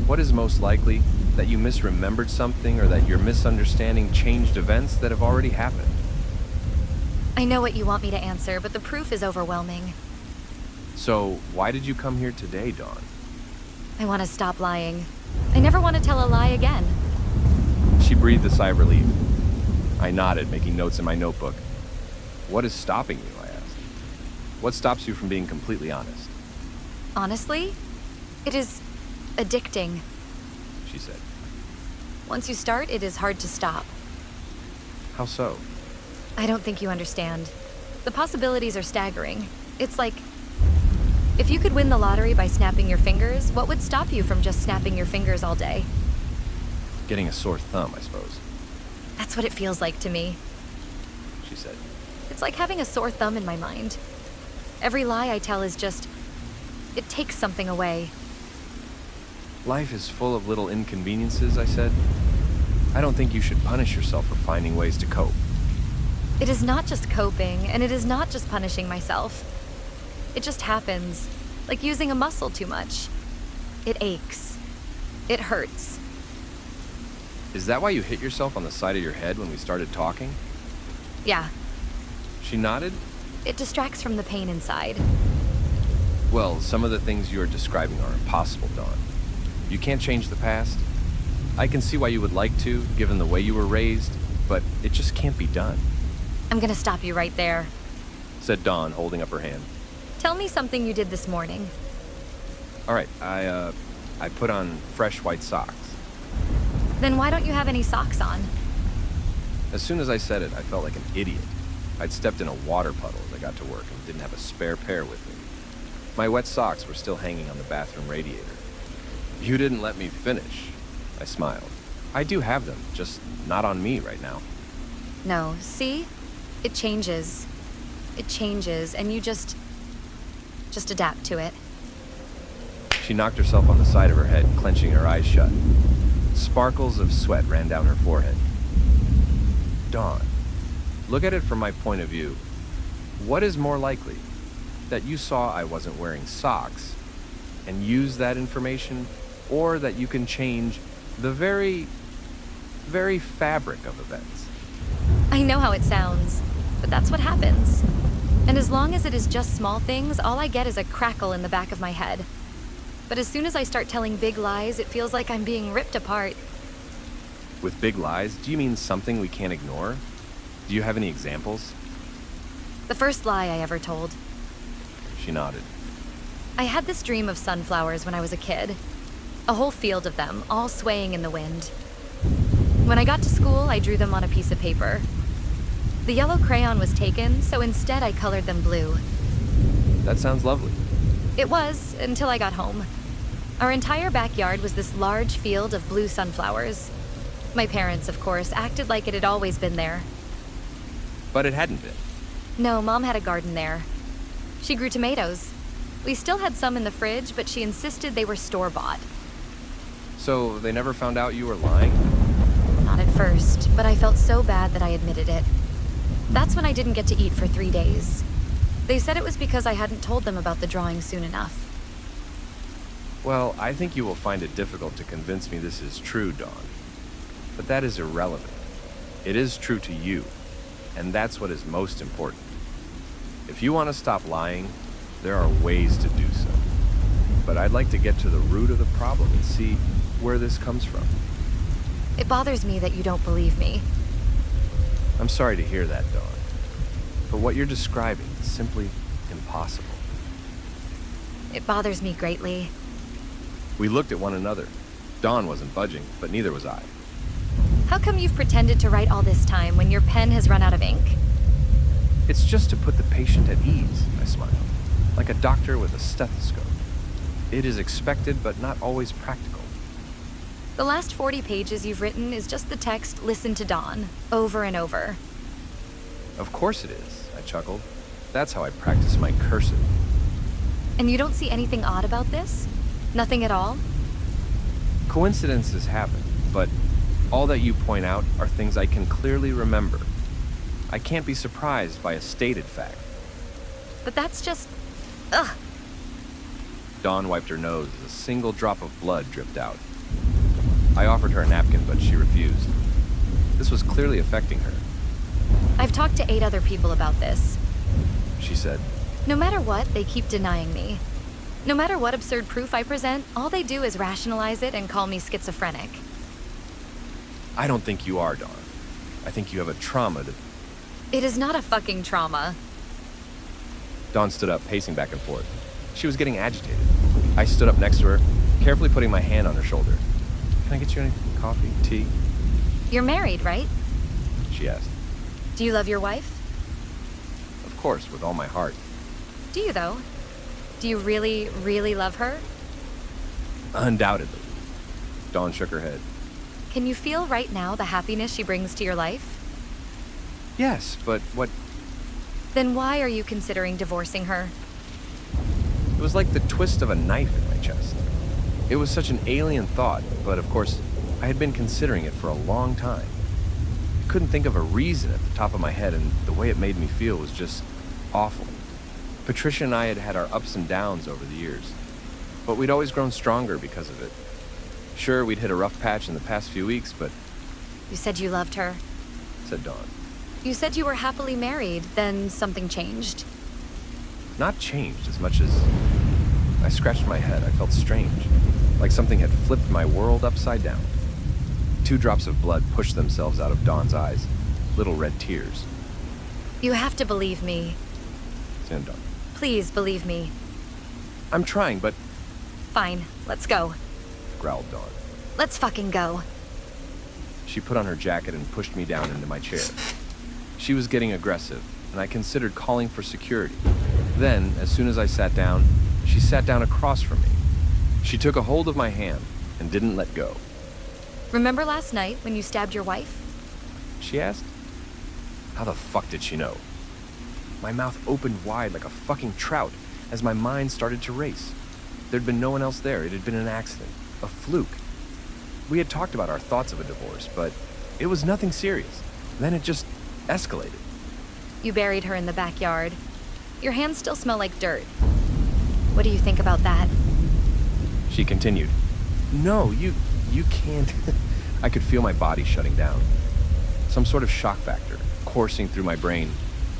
What is most likely? That you misremembered something or that your misunderstanding changed events that have already happened? I know what you want me to answer, but the proof is overwhelming. So, why did you come here today, Dawn? I want to stop lying. I never want to tell a lie again. She breathed a sigh of relief. I nodded, making notes in my notebook. What is stopping you, I asked. What stops you from being completely honest? Honestly, it is addicting. She said. Once you start, it is hard to stop. How so? I don't think you understand. The possibilities are staggering. It's like, if you could win the lottery by snapping your fingers, what would stop you from just snapping your fingers all day? Getting a sore thumb, I suppose. That's what it feels like to me. She said. It's like having a sore thumb in my mind. Every lie I tell is just, it takes something away. Life is full of little inconveniences, I said. I don't think you should punish yourself for finding ways to cope. It is not just coping, and it is not just punishing myself. It just happens, like using a muscle too much. It aches. It hurts. Is that why you hit yourself on the side of your head when we started talking? Yeah, She nodded. it distracts from the pain inside. Well, some of the things you're describing are impossible, Dawn. You can't change the past. I can see why you would like to, given the way you were raised, but it just can't be done, I'm gonna stop you right there. said Dawn, holding up her hand. Tell me something you did this morning. All right, I put on fresh white socks. Then why don't you have any socks on? As soon as I said it, I felt like an idiot. I'd stepped in a water puddle as I got to work and didn't have a spare pair with me. My wet socks were still hanging on the bathroom radiator. You didn't let me finish, I smiled. I do have them, just not on me right now. No, see? It changes. It changes, and you just adapt to it. She knocked herself on the side of her head, clenching her eyes shut. Sparkles of sweat ran down her forehead. Dawn, look at it from my point of view. What is more likely? That you saw I wasn't wearing socks, and use that information, or that you can change the very, very fabric of events. I know how it sounds, but that's what happens. And as long as it is just small things, all I get is a crackle in the back of my head. But as soon as I start telling big lies, it feels like I'm being ripped apart. With big lies, do you mean something we can't ignore? Do you have any examples? The first lie I ever told. She nodded. I had this dream of sunflowers when I was a kid. A whole field of them, all swaying in the wind. When I got to school, I drew them on a piece of paper. The yellow crayon was taken, so instead I colored them blue. That sounds lovely. It was, until I got home. Our entire backyard was this large field of blue sunflowers. My parents, of course, acted like it had always been there. But it hadn't been. No, Mom had a garden there. She grew tomatoes. We still had some in the fridge, but she insisted they were store-bought. So they never found out you were lying? Not at first, but I felt so bad that I admitted it. That's when I didn't get to eat for 3 days. They said it was because I hadn't told them about the drawing soon enough. Well, I think you will find it difficult to convince me this is true, Dawn. But that is irrelevant. It is true to you, and that's what is most important. If you want to stop lying, there are ways to do so. But I'd like to get to the root of the problem and see where this comes from. It bothers me that you don't believe me. I'm sorry to hear that, Dawn. But what you're describing is simply impossible. It bothers me greatly. We looked at one another. Dawn wasn't budging, but neither was I. How come you've pretended to write all this time when your pen has run out of ink? It's just to put the patient at ease, I smiled, like a doctor with a stethoscope. It is expected, but not always practical. The last 40 pages you've written is just the text, "Listen to Dawn," over and over. Of course it is, I chuckled. That's how I practice my cursive. And you don't see anything odd about this? Nothing at all? Coincidences happen, but all that you point out are things I can clearly remember. I can't be surprised by a stated fact. But that's just... ugh. Dawn wiped her nose as a single drop of blood dripped out. I offered her a napkin, but she refused. This was clearly affecting her. I've talked to 8 other people about this. She said. No matter what, they keep denying me. No matter what absurd proof I present, all they do is rationalize it and call me schizophrenic. I don't think you are, Dawn. I think you have a trauma that... It is not a fucking trauma. Dawn stood up, pacing back and forth. She was getting agitated. I stood up next to her, carefully putting my hand on her shoulder. Can I get you any coffee, tea? You're married, right? She asked. Do you love your wife? Of course, with all my heart. Do you, though? Do you really, really love her? Undoubtedly. Dawn shook her head. Can you feel right now the happiness she brings to your life? Yes, but what... Then why are you considering divorcing her? It was like the twist of a knife in my chest. It was such an alien thought, but of course, I had been considering it for a long time. I couldn't think of a reason at the top of my head, and the way it made me feel was just awful. Patricia and I had had our ups and downs over the years, but we'd always grown stronger because of it. Sure, we'd hit a rough patch in the past few weeks, but... You said you loved her. Said Dawn. You said you were happily married, then something changed. Not changed as much as... I scratched my head. I felt strange, like something had flipped my world upside down. 2 drops of blood pushed themselves out of Dawn's eyes, little red tears. You have to believe me. Said Dawn. Please believe me. I'm trying, but... Fine, let's go. Growled Dawn. Let's fucking go. She put on her jacket and pushed me down into my chair. She was getting aggressive, and I considered calling for security. Then, as soon as I sat down, she sat down across from me. She took a hold of my hand and didn't let go. Remember last night when you stabbed your wife? She asked. How the fuck did she know? My mouth opened wide like a fucking trout as my mind started to race. There'd been no one else there. It had been an accident, a fluke. We had talked about our thoughts of a divorce, but it was nothing serious. Then it just escalated. You buried her in the backyard. Your hands still smell like dirt. What do you think about that? She continued, "No, you can't." I could feel my body shutting down. Some sort of shock factor coursing through my brain.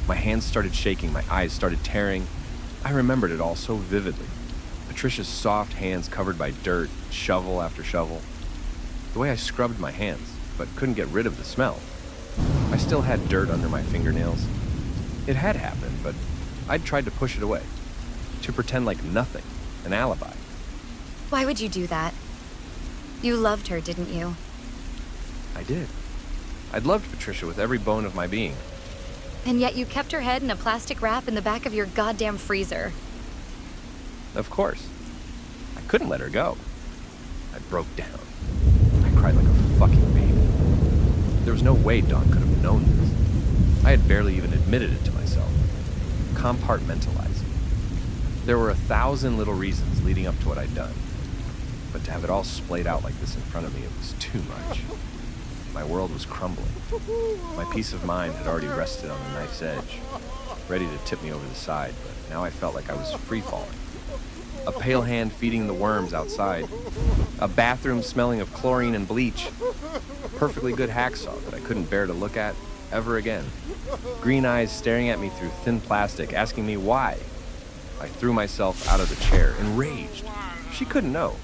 My hands started shaking, my eyes started tearing. I remembered it all so vividly. Patricia's soft hands covered by dirt, shovel after shovel. The way I scrubbed my hands, but couldn't get rid of the smell. I still had dirt under my fingernails. It had happened, but I'd tried to push it away. To pretend like nothing, an alibi. Why would you do that? You loved her, didn't you? I did. I'd loved Patricia with every bone of my being. And yet you kept her head in a plastic wrap in the back of your goddamn freezer. Of course. I couldn't let her go. I broke down. I cried like a fucking baby. There was no way Dawn could have known this. I had barely even admitted it to myself. Compartmentalizing. There were 1,000 little reasons leading up to what I'd done. But to have it all splayed out like this in front of me, it was too much. My world was crumbling. My peace of mind had already rested on the knife's edge, ready to tip me over the side, but now I felt like I was free-falling. A pale hand feeding the worms outside. A bathroom smelling of chlorine and bleach. Perfectly good hacksaw that I couldn't bear to look at ever again. Green eyes staring at me through thin plastic, asking me why. I threw myself out of the chair, enraged. She couldn't know.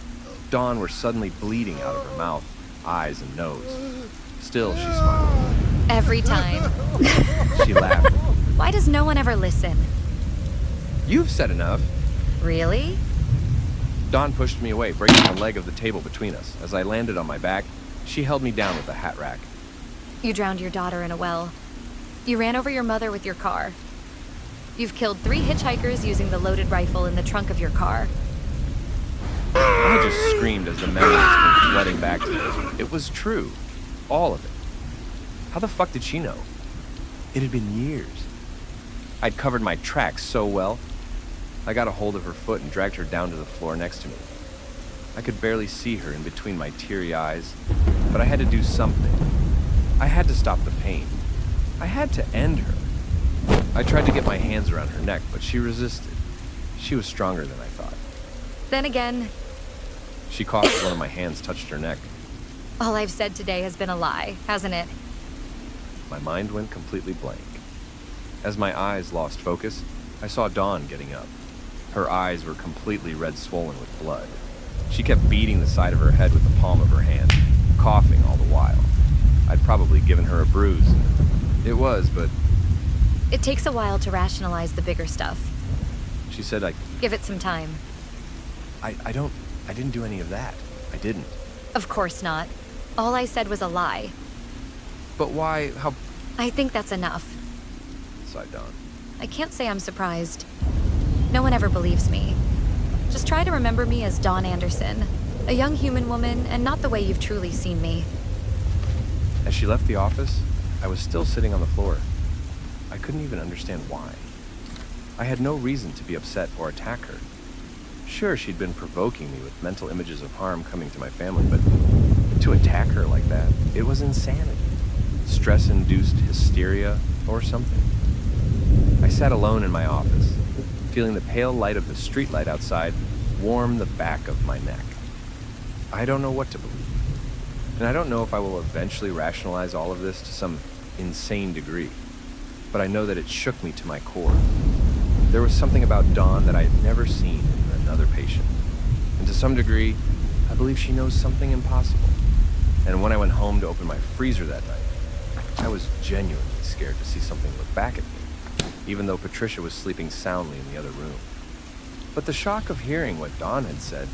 Dawn were suddenly bleeding out of her mouth, eyes, and nose. Still, she smiled. Every time. She laughed. Why does no one ever listen? You've said enough. Really? Dawn pushed me away, breaking a leg of the table between us. As I landed on my back, she held me down with a hat rack. You drowned your daughter in a well. You ran over your mother with your car. You've killed 3 hitchhikers using the loaded rifle in the trunk of your car. I just screamed as the memories came flooding back to me. It was true. All of it. How the fuck did she know? It had been years. I'd covered my tracks so well. I got a hold of her foot and dragged her down to the floor next to me. I could barely see her in between my teary eyes, but I had to do something. I had to stop the pain. I had to end her. I tried to get my hands around her neck, but she resisted. She was stronger than I thought. Then again, She coughed as one of my hands touched her neck. all I've said today has been a lie, hasn't it? My mind went completely blank. As my eyes lost focus, I saw Dawn getting up. Her eyes were completely red swollen with blood. She kept beating the side of her head with the palm of her hand, coughing all the while. I'd probably given her a bruise. It was, but It takes a while to rationalize the bigger stuff. she said Give it some time. I didn't do any of that. I didn't. Of course not. All I said was a lie. But why, how, I think that's enough. sighed Dawn. I can't say I'm surprised. No one ever believes me. Just try to remember me as Dawn Anderson, a young human woman, and not the way you've truly seen me. As she left the office, I was still sitting on the floor. I couldn't even understand why. I had no reason to be upset or attack her. Sure, she'd been provoking me with mental images of harm coming to my family, but to attack her like that, it was insanity. Stress-induced hysteria or something. I sat alone in my office, feeling the pale light of the streetlight outside warm the back of my neck. I don't know what to believe. And I don't know if I will eventually rationalize all of this to some insane degree. But I know that it shook me to my core. There was something about Dawn that I had never seen in another patient. And to some degree, I believe she knows something impossible. And when I went home to open my freezer that night, I was genuinely scared to see something look back at me, even though Patricia was sleeping soundly in the other room. But the shock of hearing what Dawn had said,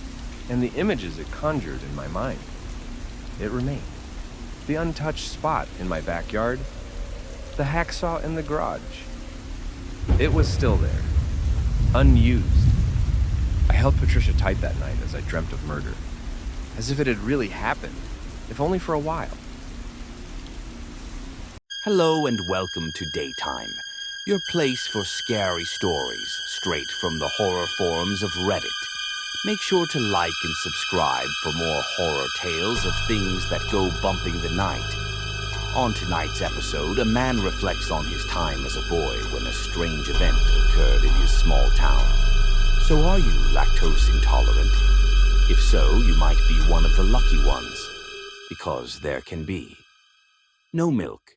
and the images it conjured in my mind, it remained. The untouched spot in my backyard, the hacksaw in the garage. It was still there, unused. I held Patricia tight that night as I dreamt of murder, as if it had really happened, if only for a while. Hello and welcome to Daytime, your place for scary stories straight from the horror forums of Reddit. Make sure to like and subscribe for more horror tales of things that go bumping the night. On tonight's episode, a man reflects on his time as a boy when a strange event occurred in his small town. So are you lactose intolerant? If so, you might be one of the lucky ones, because there can be no milk.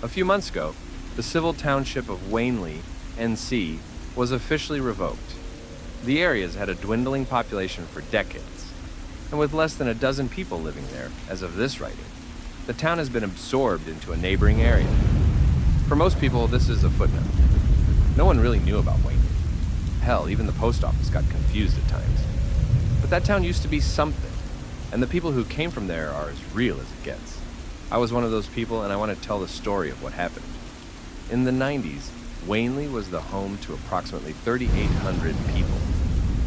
A few months ago, the civil township of Wanley, NC, was officially revoked. The area's had a dwindling population for decades, and with less than a dozen people living there as of this writing, the town has been absorbed into a neighboring area. For most people, this is a footnote. No one really knew about Wanley. Hell, even the post office got confused at times. But that town used to be something, and the people who came from there are as real as it gets. I was one of those people, and I want to tell the story of what happened. In the 90s, Wanley was the home to approximately 3,800 people.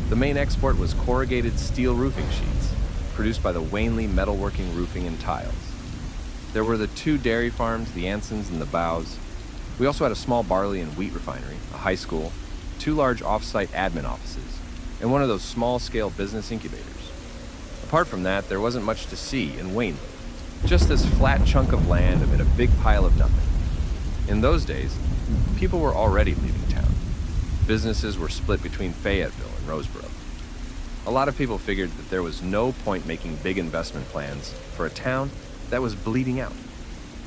The main export was corrugated steel roofing sheets, produced by the Wanley Metalworking Roofing and Tiles. There were the 2 dairy farms, the Ansons and the Bows. We also had a small barley and wheat refinery, a high school, 2 large off-site admin offices, and one of those small-scale business incubators. Apart from that, there wasn't much to see in Wanley. Just this flat chunk of land amid a big pile of nothing. In those days, people were already leaving town. Businesses were split between Fayetteville and Roseboro. A lot of people figured that there was no point making big investment plans for a town that was bleeding out.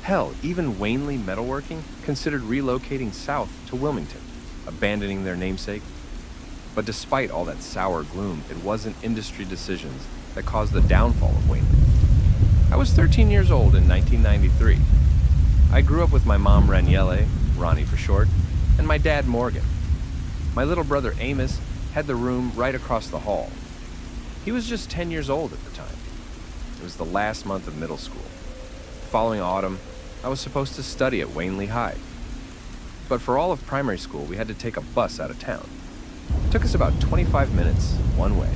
Hell, even Wanley Metalworking considered relocating south to Wilmington, abandoning their namesake. But despite all that sour gloom, it wasn't industry decisions that caused the downfall of Wanley. I was 13 years old in 1993. I grew up with my mom, Raniele, Ronnie for short, and my dad, Morgan. My little brother, Amos, had the room right across the hall. He was just 10 years old at the time. It was the last month of middle school. The following autumn, I was supposed to study at Wanley High. But for all of primary school, we had to take a bus out of town. It took us about 25 minutes one way.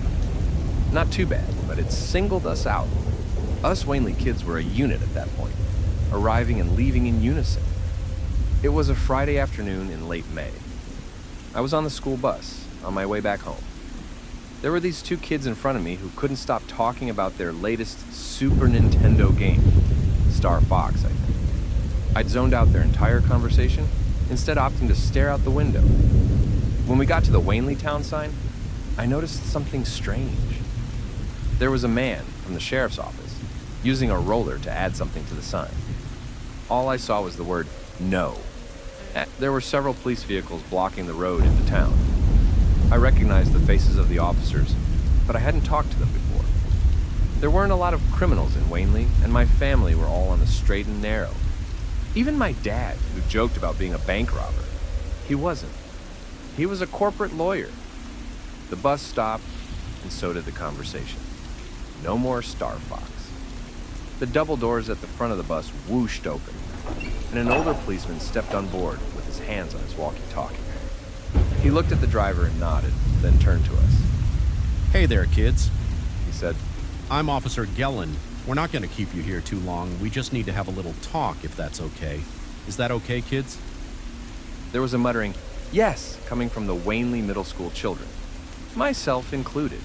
Not too bad, but it singled us out. Us Wanley kids were a unit at that point, arriving and leaving in unison. It was a Friday afternoon in late May. I was on the school bus, on my way back home. There were these 2 kids in front of me who couldn't stop talking about their latest Super Nintendo game, Star Fox, I think. I'd zoned out their entire conversation, instead opting to stare out the window. When we got to the Wanley town sign, I noticed something strange. There was a man from the sheriff's office using a roller to add something to the sign. All I saw was the word no. There were several police vehicles blocking the road into town. I recognized the faces of the officers, but I hadn't talked to them before. There weren't a lot of criminals in Wanley, and my family were all on the straight and narrow. Even my dad, who joked about being a bank robber, he wasn't. He was a corporate lawyer. The bus stopped, and so did the conversation. No more Star Fox. The double doors at the front of the bus whooshed open, and an older policeman stepped on board with his hands on his walkie-talkie. He looked at the driver and nodded, then turned to us. Hey there, kids. He said, I'm Officer Gellin. We're not going to keep you here too long. We just need to have a little talk, if that's okay. Is that okay, kids? There was a muttering, yes, coming from the Wanley Middle School children, myself included.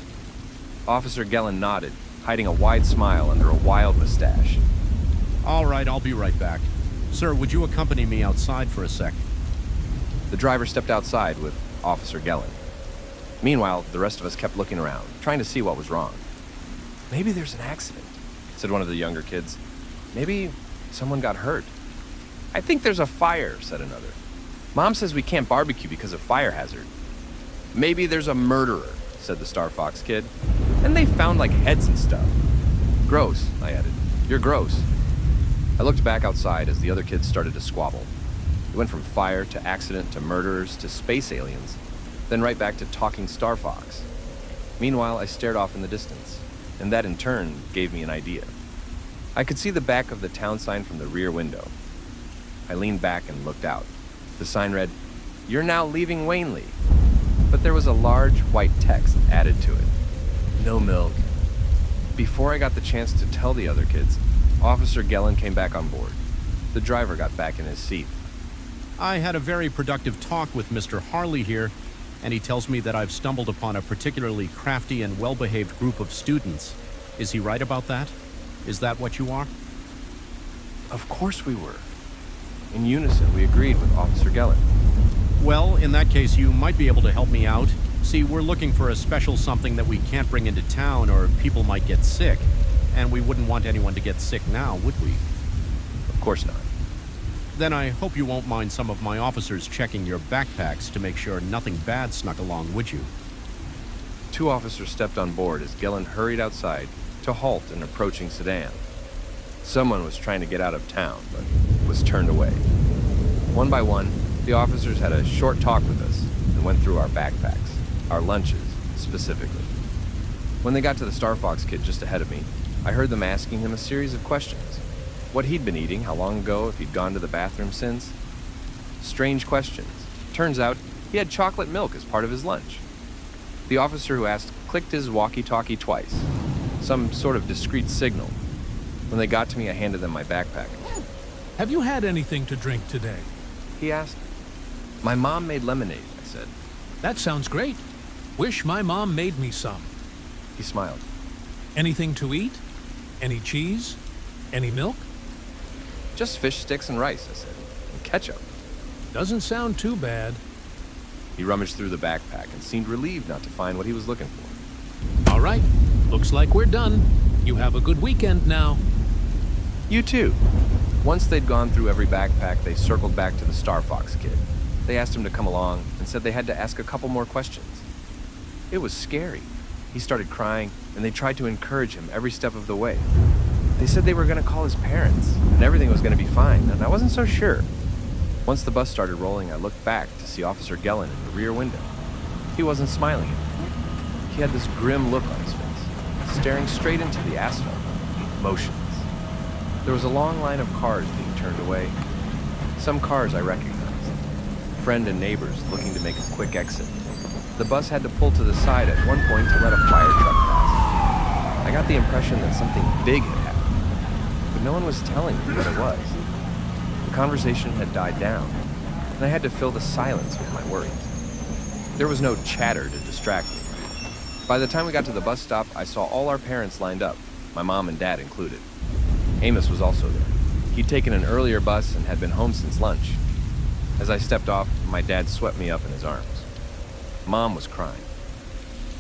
Officer Gellin nodded, hiding a wide smile under a wild mustache. All right, I'll be right back. Sir, would you accompany me outside for a sec? The driver stepped outside with Officer Gellin. Meanwhile, the rest of us kept looking around, trying to see what was wrong. Maybe there's an accident, said one of the younger kids. Maybe someone got hurt. I think there's a fire, said another. Mom says we can't barbecue because of fire hazard. Maybe there's a murderer, said the Star Fox kid. And they found like heads and stuff. Gross, I added. You're gross. I looked back outside as the other kids started to squabble. It went from fire to accident to murderers to space aliens, then right back to talking Star Fox. Meanwhile, I stared off in the distance, and that in turn gave me an idea. I could see the back of the town sign from the rear window. I leaned back and looked out. The sign read, "You're now leaving Wanley." But there was a large white text added to it. No milk. Before I got the chance to tell the other kids, Officer Gellin came back on board. The driver got back in his seat. I had a very productive talk with Mr. Harley here, and he tells me that I've stumbled upon a particularly crafty and well-behaved group of students. Is he right about that? Is that what you are? Of course we were. In unison, we agreed with Officer Gellin. Well, in that case, you might be able to help me out. See, we're looking for a special something that we can't bring into town or people might get sick. And we wouldn't want anyone to get sick now, would we? Of course not. Then I hope you won't mind some of my officers checking your backpacks to make sure nothing bad snuck along, would you? 2 officers stepped on board as Gillen hurried outside to halt an approaching sedan. Someone was trying to get out of town, but was turned away. One by one, the officers had a short talk with us and went through our backpacks, our lunches specifically. When they got to the Star Fox kid just ahead of me, I heard them asking him a series of questions. What he'd been eating, how long ago, if he'd gone to the bathroom since. Strange questions. Turns out he had chocolate milk as part of his lunch. The officer who asked clicked his walkie-talkie twice, some sort of discreet signal. When they got to me, I handed them my backpack. Have you had anything to drink today? He asked. My mom made lemonade, I said. That sounds great. Wish my mom made me some. He smiled. Anything to eat? Any cheese? Any milk? Just fish sticks and rice, I said, and ketchup. Doesn't sound too bad. He rummaged through the backpack and seemed relieved not to find what he was looking for. All right, looks like we're done. You have a good weekend now. You too. Once they'd gone through every backpack, they circled back to the Star Fox kid. They asked him to come along and said they had to ask a couple more questions. It was scary. He started crying, and they tried to encourage him every step of the way. They said they were going to call his parents, and everything was going to be fine, and I wasn't so sure. Once the bus started rolling, I looked back to see Officer Gillen in the rear window. He wasn't smiling at me. He had this grim look on his face, staring straight into the asphalt, motionless. There was a long line of cars being turned away. Some cars I recognized. Friend and neighbors looking to make a quick exit. The bus had to pull to the side at one point to let a fire truck pass. I got the impression that something big had happened, but no one was telling me what it was. The conversation had died down, and I had to fill the silence with my worries. There was no chatter to distract me. By the time we got to the bus stop, I saw all our parents lined up, my mom and dad included. Amos was also there. He'd taken an earlier bus and had been home since lunch. As I stepped off, my dad swept me up in his arms. Mom was crying.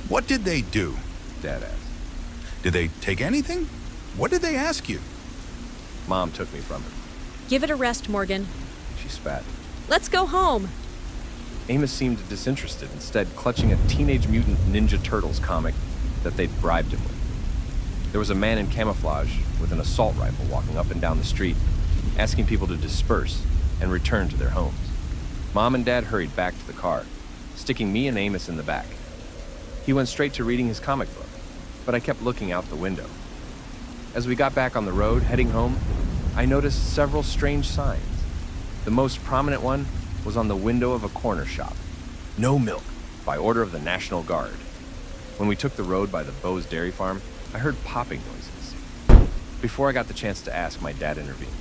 What did they do? Dad asked. Did they take anything? What did they ask you? Mom took me from him. Give it a rest, Morgan. She spat. Let's go home. Amos seemed disinterested, instead clutching a Teenage Mutant Ninja Turtles comic that they'd bribed him with. There was a man in camouflage with an assault rifle walking up and down the street, asking people to disperse and return to their homes. Mom and Dad hurried back to the car, sticking me and Amos in the back. He went straight to reading his comic book, but I kept looking out the window. As we got back on the road, heading home, I noticed several strange signs. The most prominent one was on the window of a corner shop. No milk, by order of the National Guard. When we took the road by the Bowes Dairy Farm, I heard popping noises. Before I got the chance to ask, my dad intervened.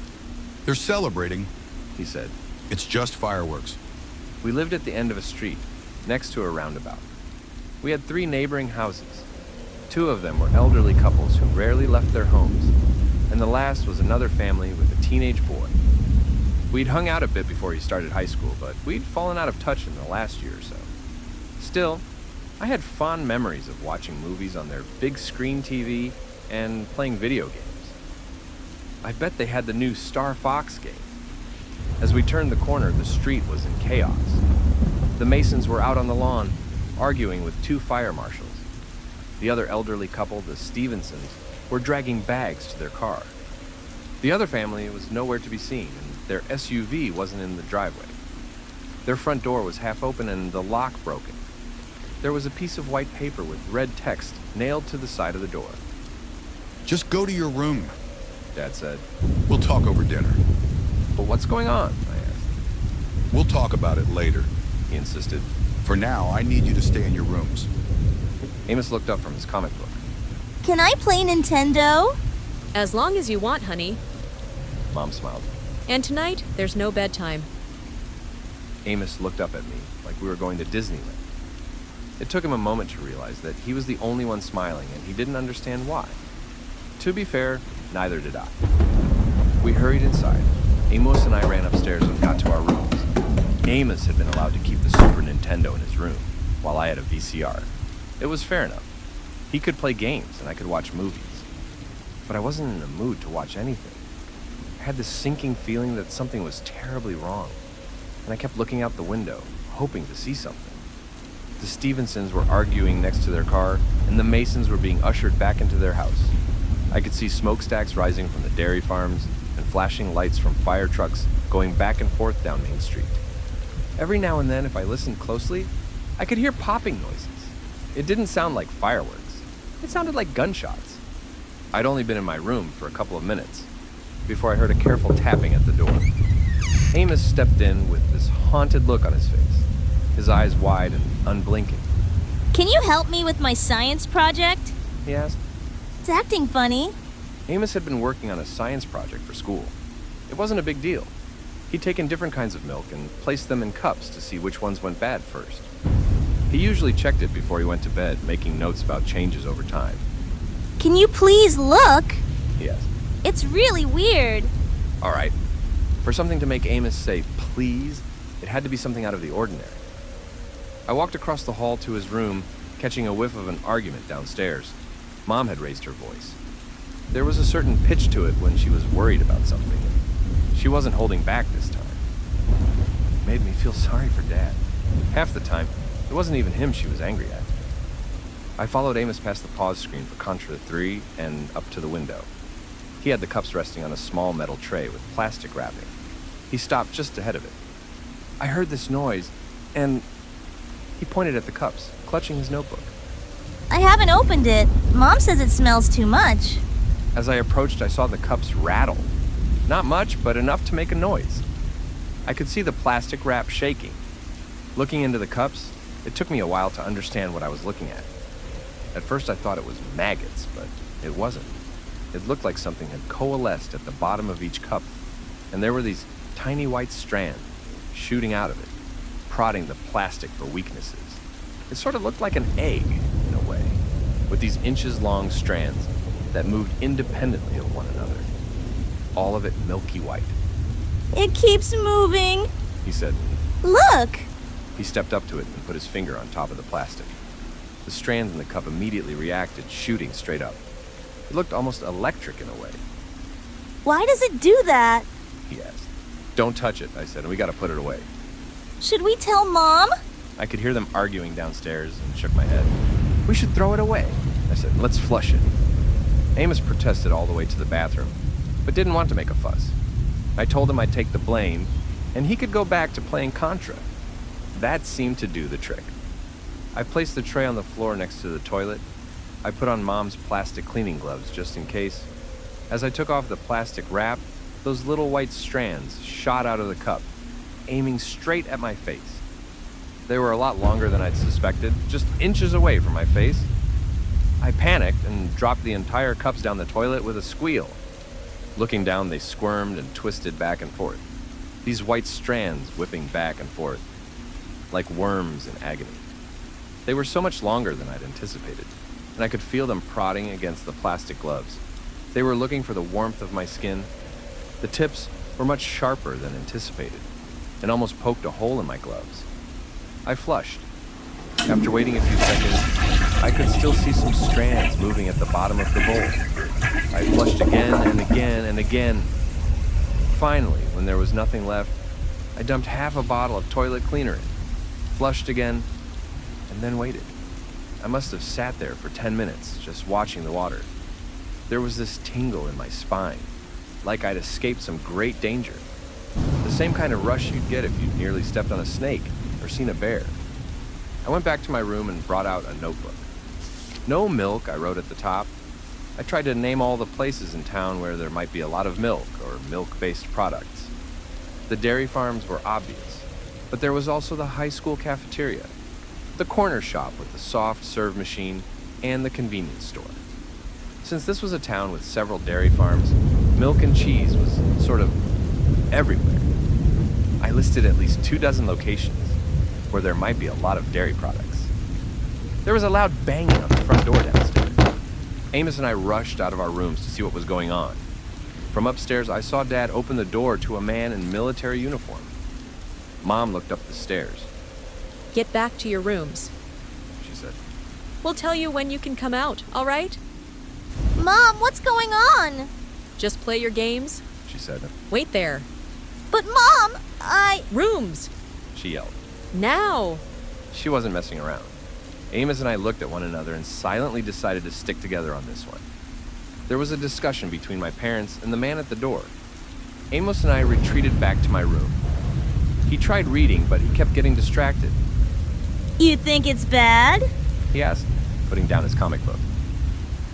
They're celebrating, He said. It's just fireworks. We lived at the end of a street, next to a roundabout. We had 3 neighboring houses. 2 of them were elderly couples who rarely left their homes, and the last was another family with a teenage boy. We'd hung out a bit before he started high school, but we'd fallen out of touch in the last year or so. Still, I had fond memories of watching movies on their big screen TV and playing video games. I bet they had the new Star Fox game. As we turned the corner, the street was in chaos. The Masons were out on the lawn, arguing with 2 fire marshals. The other elderly couple, the Stevensons, were dragging bags to their car. The other family was nowhere to be seen, and their SUV wasn't in the driveway. Their front door was half open and the lock broken. There was a piece of white paper with red text nailed to the side of the door. Just go to your room. Dad said. We'll talk over dinner. But what's going on? I asked. We'll talk about it later. He insisted. For now, I need you to stay in your rooms. Amos looked up from his comic book. Can I play Nintendo? As long as you want, honey. Mom smiled. And tonight, there's no bedtime. Amos looked up at me like we were going to Disneyland. It took him a moment to realize that he was the only one smiling, and he didn't understand why. To be fair, neither did I. We hurried inside. Amos and I ran upstairs and got to our rooms. Amos had been allowed to keep the Super Nintendo in his room, while I had a VCR. It was fair enough. He could play games, and I could watch movies. But I wasn't in the mood to watch anything. I had this sinking feeling that something was terribly wrong, and I kept looking out the window, hoping to see something. The Stevensons were arguing next to their car, and the Masons were being ushered back into their house. I could see smokestacks rising from the dairy farms and flashing lights from fire trucks going back and forth down Main Street. Every now and then, if I listened closely, I could hear popping noises. It didn't sound like fireworks. It sounded like gunshots. I'd only been in my room for a couple of minutes before I heard a careful tapping at the door. Amos stepped in with this haunted look on his face, his eyes wide and unblinking. Can you help me with my science project? He asked. It's acting funny. Amos had been working on a science project for school. It wasn't a big deal. He'd taken different kinds of milk and placed them in cups to see which ones went bad first. He usually checked it before he went to bed, making notes about changes over time. Can you please look? He asked. It's really weird. All right. For something to make Amos say please, it had to be something out of the ordinary. I walked across the hall to his room, catching a whiff of an argument downstairs. Mom had raised her voice. There was a certain pitch to it when she was worried about something. She wasn't holding back this time. It made me feel sorry for Dad. Half the time, it wasn't even him she was angry at. I followed Amos past the pause screen for Contra 3 and up to the window. He had the cups resting on a small metal tray with plastic wrapping. He stopped just ahead of it. I heard this noise, and he pointed at the cups, clutching his notebook. I haven't opened it. Mom says it smells too much. As I approached, I saw the cups rattle. Not much, but enough to make a noise. I could see the plastic wrap shaking. Looking into the cups, it took me a while to understand what I was looking at. At first I thought it was maggots, but it wasn't. It looked like something had coalesced at the bottom of each cup, and there were these tiny white strands shooting out of it, prodding the plastic for weaknesses. It sort of looked like an egg, in a way, with these inches-long strands that moved independently of one another. All of it milky white. It keeps moving. He said. Look! He stepped up to it and put his finger on top of the plastic. The strands in the cup immediately reacted, shooting straight up. It looked almost electric in a way. Why does it do that? He asked. Don't touch it, I said, and we gotta put it away. Should we tell Mom? I could hear them arguing downstairs and shook my head. We should throw it away, I said. Let's flush it. Amos protested all the way to the bathroom, but didn't want to make a fuss. I told him I'd take the blame, and he could go back to playing Contra. That seemed to do the trick. I placed the tray on the floor next to the toilet. I put on Mom's plastic cleaning gloves just in case. As I took off the plastic wrap, those little white strands shot out of the cup, aiming straight at my face. They were a lot longer than I'd suspected, just inches away from my face. I panicked and dropped the entire cups down the toilet with a squeal. Looking down, they squirmed and twisted back and forth, these white strands whipping back and forth, like worms in agony. They were so much longer than I'd anticipated, and I could feel them prodding against the plastic gloves. They were looking for the warmth of my skin. The tips were much sharper than anticipated, and almost poked a hole in my gloves. I flushed. After waiting a few seconds, I could still see some strands moving at the bottom of the bowl. I flushed again and again and again. Finally, when there was nothing left, I dumped half a bottle of toilet cleaner in, flushed again, and then waited. I must have sat there for 10 minutes, just watching the water. There was this tingle in my spine, like I'd escaped some great danger. The same kind of rush you'd get if you'd nearly stepped on a snake or seen a bear. I went back to my room and brought out a notebook. No milk, I wrote at the top. I tried to name all the places in town where there might be a lot of milk or milk-based products. The dairy farms were obvious, but there was also the high school cafeteria, the corner shop with the soft serve machine, and the convenience store. Since this was a town with several dairy farms, milk and cheese was sort of everywhere. I listed at least 24 locations where there might be a lot of dairy products. There was a loud banging on the front door downstairs. Amos and I rushed out of our rooms to see what was going on. From upstairs, I saw Dad open the door to a man in military uniform. Mom looked up the stairs. Get back to your rooms. She said, We'll tell you when you can come out, all right? Mom, what's going on? Just play your games. she said. Wait there. But Mom, Rooms! She yelled. Now! She wasn't messing around. Amos and I looked at one another and silently decided to stick together on this one. There was a discussion between my parents and the man at the door. Amos and I retreated back to my room. He tried reading, but he kept getting distracted. You think it's bad? He asked, putting down his comic book.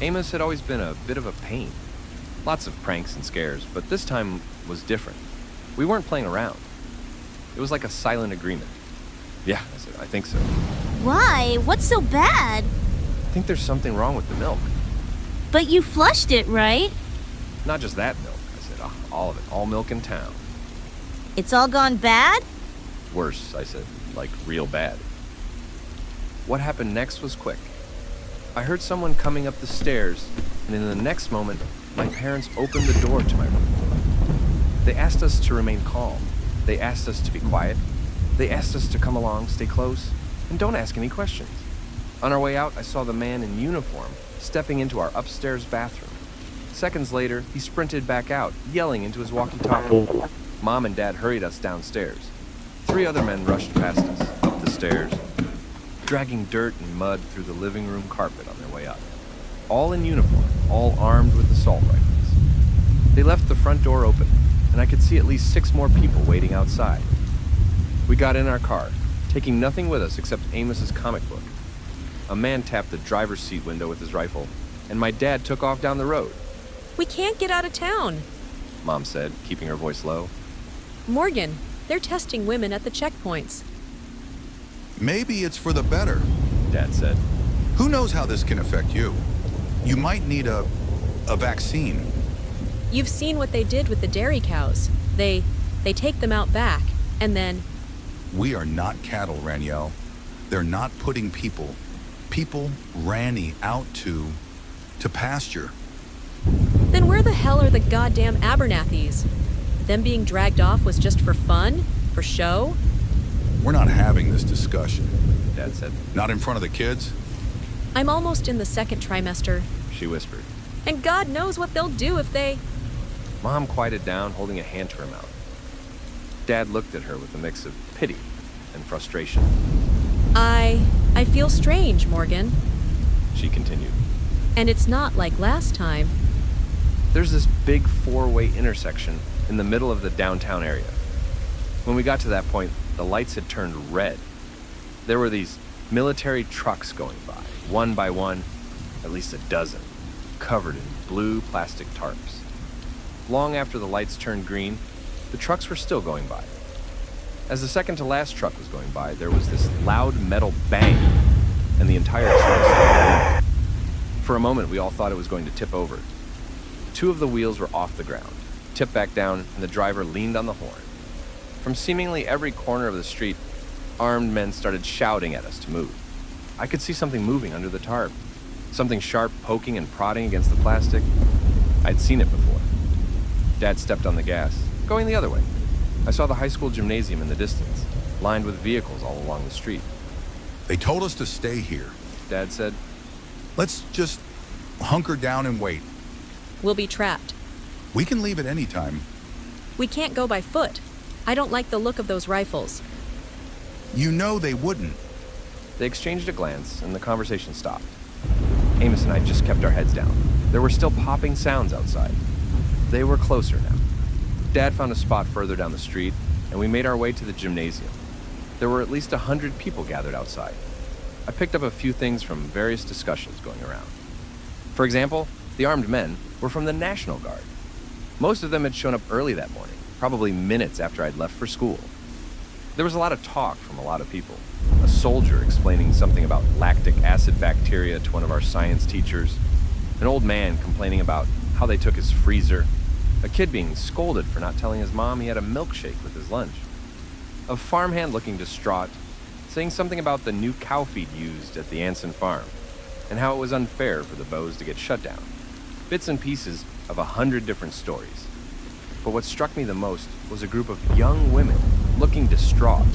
Amos had always been a bit of a pain. Lots of pranks and scares, but this time was different. We weren't playing around. It was like a silent agreement. Yeah, I said, I think so. Why? What's so bad? I think there's something wrong with the milk. But you flushed it, right? Not just that milk, I said, all of it, all milk in town. It's all gone bad? Worse, I said, like real bad. What happened next was quick. I heard someone coming up the stairs, and in the next moment, my parents opened the door to my room. They asked us to remain calm. They asked us to be quiet. They asked us to come along, stay close, and don't ask any questions. On our way out, I saw the man in uniform stepping into our upstairs bathroom. Seconds later, he sprinted back out, yelling into his walkie-talkie. Mom and Dad hurried us downstairs. 3 other men rushed past us, up the stairs, dragging dirt and mud through the living room carpet on their way up. All in uniform, all armed with assault rifles. They left the front door open, and I could see at least 6 more people waiting outside. We got in our car, taking nothing with us except Amos's comic book. A man tapped the driver's seat window with his rifle, and my dad took off down the road. We can't get out of town. Mom said, keeping her voice low. Morgan, they're testing women at the checkpoints. Maybe it's for the better. Dad said. Who knows how this can affect you? You might need a vaccine. You've seen what they did with the dairy cows. They take them out back, and then... We are not cattle, Raniel. They're not putting people Ranny out to pasture. Then where the hell are the goddamn Abernathy's? Them being dragged off was just for fun? For show? We're not having this discussion. Dad said. Not in front of the kids? I'm almost in the 2nd trimester. She whispered. And God knows what they'll do if they... Mom quieted down, holding a hand to her mouth. Dad looked at her with a mix of pity and frustration. I feel strange, Morgan. She continued. And it's not like last time. There's this big 4-way intersection in the middle of the downtown area. When we got to that point, the lights had turned red. There were these military trucks going by, one by one, at least a dozen, covered in blue plastic tarps. Long after the lights turned green, the trucks were still going by. As the second to last truck was going by, there was this loud metal bang, and the entire truck started moving. For a moment, we all thought it was going to tip over. 2 of the wheels were off the ground, tipped back down, and the driver leaned on the horn. From seemingly every corner of the street, armed men started shouting at us to move. I could see something moving under the tarp, something sharp poking and prodding against the plastic. I'd seen it before. Dad stepped on the gas, going the other way. I saw the high school gymnasium in the distance, lined with vehicles all along the street. They told us to stay here. Dad said. Let's just hunker down and wait. We'll be trapped. We can leave at any time. We can't go by foot. I don't like the look of those rifles. You know they wouldn't. They exchanged a glance, and the conversation stopped. Amos and I just kept our heads down. There were still popping sounds outside. They were closer now. Dad found a spot further down the street, and we made our way to the gymnasium. There were at least 100 people gathered outside. I picked up a few things from various discussions going around. For example, the armed men were from the National Guard. Most of them had shown up early that morning, probably minutes after I'd left for school. There was a lot of talk from a lot of people. A soldier explaining something about lactic acid bacteria to one of our science teachers. An old man complaining about how they took his freezer. A kid being scolded for not telling his mom he had a milkshake with his lunch. A farmhand looking distraught, saying something about the new cow feed used at the Anson farm, and how it was unfair for the Bows to get shut down. Bits and pieces of 100 different stories. But what struck me the most was a group of young women looking distraught.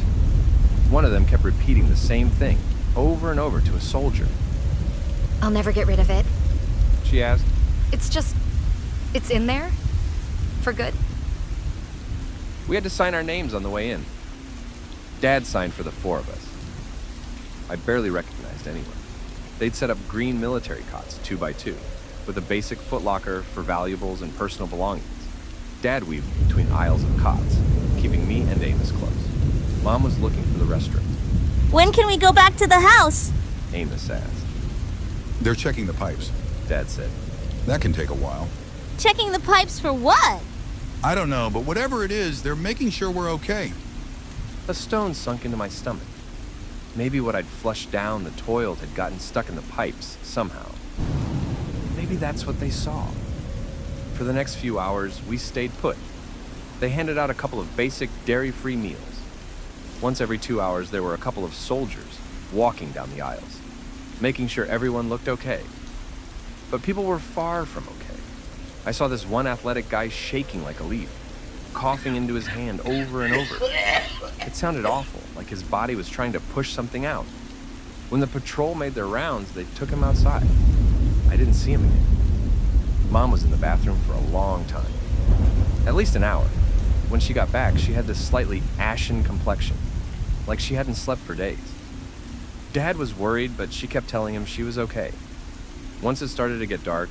One of them kept repeating the same thing over and over to a soldier. I'll never get rid of it. She asked. It's in there? For good? We had to sign our names on the way in. Dad signed for the 4 of us. I barely recognized anyone. They'd set up green military cots, 2 by 2, with a basic footlocker for valuables and personal belongings. Dad weaved between aisles of cots, keeping me and Amos close. Mom was looking for the restroom. When can we go back to the house? Amos asked. They're checking the pipes. Dad said. That can take a while. Checking the pipes for what? I don't know, but whatever it is, they're making sure we're okay. A stone sunk into my stomach. Maybe what I'd flushed down the toilet had gotten stuck in the pipes somehow. Maybe that's what they saw. For the next few hours, we stayed put. They handed out a couple of basic dairy-free meals. Once every 2 hours, there were a couple of soldiers walking down the aisles, making sure everyone looked okay. But people were far from okay. I saw this one athletic guy shaking like a leaf, coughing into his hand over and over. It sounded awful, like his body was trying to push something out. When the patrol made their rounds, they took him outside. I didn't see him again. Mom was in the bathroom for a long time, at least an hour. When she got back, she had this slightly ashen complexion, like she hadn't slept for days. Dad was worried, but she kept telling him she was okay. Once it started to get dark,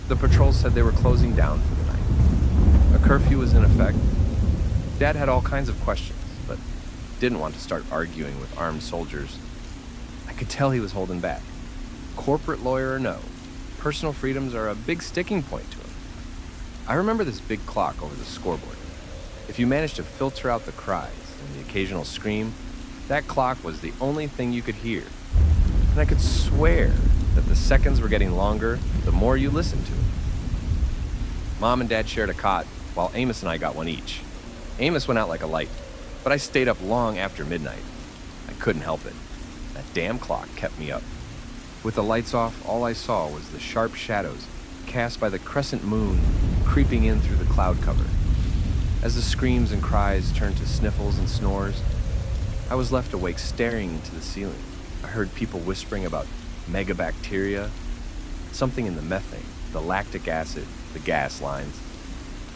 the patrol said they were closing down for the night. A curfew was in effect. Dad had all kinds of questions, but didn't want to start arguing with armed soldiers. I could tell he was holding back. Corporate lawyer or no, personal freedoms are a big sticking point to him. I remember this big clock over the scoreboard. If you managed to filter out the cries and the occasional scream, that clock was the only thing you could hear. And I could swear that the seconds were getting longer the more you listened to it. Mom and Dad shared a cot, while Amos and I got one each. Amos went out like a light, but I stayed up long after midnight. I couldn't help it. That damn clock kept me up. With the lights off, all I saw was the sharp shadows cast by the crescent moon creeping in through the cloud cover. As the screams and cries turned to sniffles and snores, I was left awake staring into the ceiling. I heard people whispering about megabacteria, something in the methane, the lactic acid, the gas lines.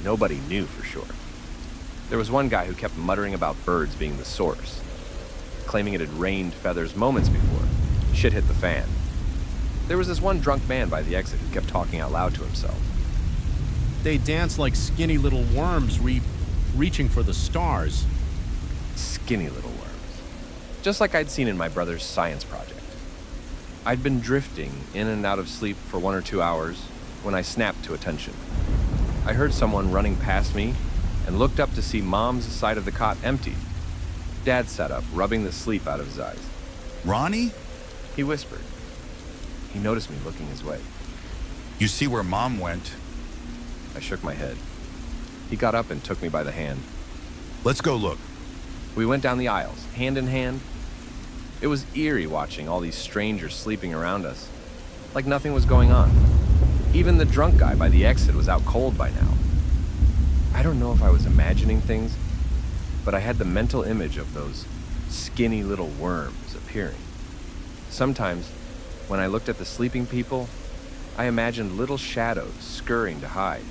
Nobody knew for sure. There was one guy who kept muttering about birds being the source, claiming it had rained feathers moments before shit hit the fan. There was this one drunk man by the exit who kept talking out loud to himself. They dance like skinny little worms reaching for the stars. Skinny little worms. Just like I'd seen in my brother's science project. I'd been drifting in and out of sleep for 1 or 2 hours when I snapped to attention. I heard someone running past me and looked up to see Mom's side of the cot empty. Dad sat up, rubbing the sleep out of his eyes. Ronnie? He whispered. He noticed me looking his way. You see where Mom went? I shook my head. He got up and took me by the hand. Let's go look. We went down the aisles, hand in hand. It was eerie watching all these strangers sleeping around us, like nothing was going on. Even the drunk guy by the exit was out cold by now. I don't know if I was imagining things, but I had the mental image of those skinny little worms appearing. Sometimes, when I looked at the sleeping people, I imagined little shadows scurrying to hide.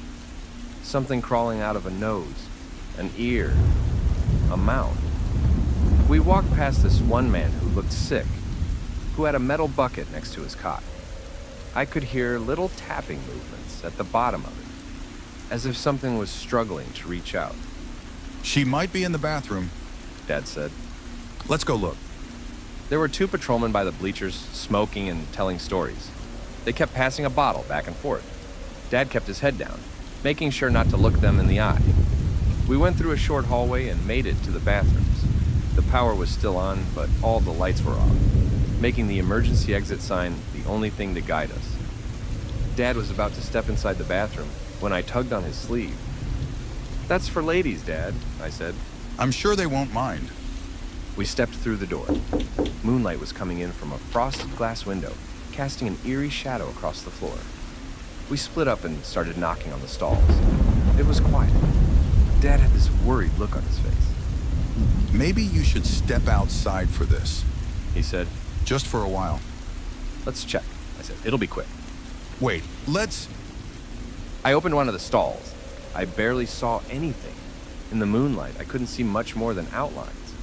Something crawling out of a nose, an ear, a mouth. We walked past this one man who looked sick, who had a metal bucket next to his cot. I could hear little tapping movements at the bottom of it, as if something was struggling to reach out. She might be in the bathroom, Dad said. Let's go look. There were 2 patrolmen by the bleachers, smoking and telling stories. They kept passing a bottle back and forth. Dad kept his head down, making sure not to look them in the eye. We went through a short hallway and made it to the bathrooms. The power was still on, but all the lights were off, making the emergency exit sign the only thing to guide us. Dad was about to step inside the bathroom when I tugged on his sleeve. "That's for ladies, Dad," I said. I'm sure they won't mind. We stepped through the door. Moonlight was coming in from a frosted glass window, casting an eerie shadow across the floor. We split up and started knocking on the stalls. It was quiet. Dad had this worried look on his face. Maybe you should step outside for this, he said. just for a while. Let's check, I said. It'll be quick. Wait, let's... I opened one of the stalls. I barely saw anything. In the moonlight, I couldn't see much more than outlines.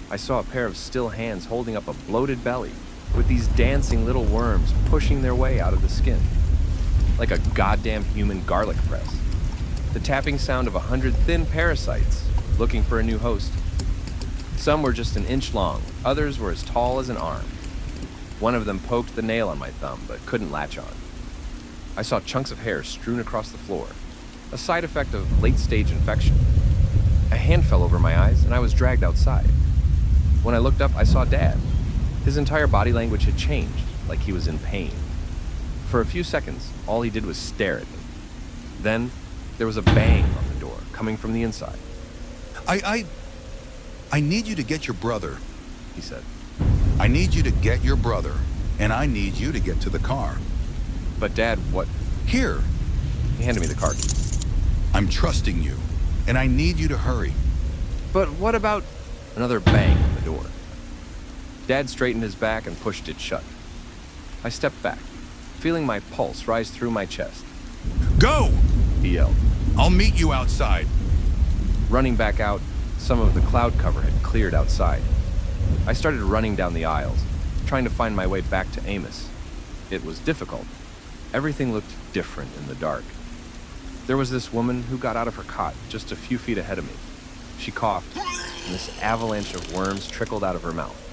I saw a pair of still hands holding up a bloated belly with these dancing little worms pushing their way out of the skin. Like a goddamn human garlic press. The tapping sound of 100 thin parasites looking for a new host. Some were just an inch long, others were as tall as an arm. One of them poked the nail on my thumb, but couldn't latch on. I saw chunks of hair strewn across the floor, a side effect of late-stage infection. A hand fell over my eyes, and I was dragged outside. When I looked up, I saw Dad. His entire body language had changed, like he was in pain. For a few seconds, all he did was stare at me. Then, there was a bang on the door, coming from the inside. I need you to get your brother, He said. I need you to get your brother, and I need you to get to the car. But Dad, what? Here, He handed me the car key. I'm trusting you, and I need you to hurry. But what about... Another bang on the door. Dad straightened his back and pushed it shut. I stepped back, feeling my pulse rise through my chest. Go! He yelled. I'll meet you outside. Running back out, some of the cloud cover had cleared outside. I started running down the aisles, trying to find my way back to Amos. It was difficult. Everything looked different in the dark. There was this woman who got out of her cot just a few feet ahead of me. She coughed, and this avalanche of worms trickled out of her mouth.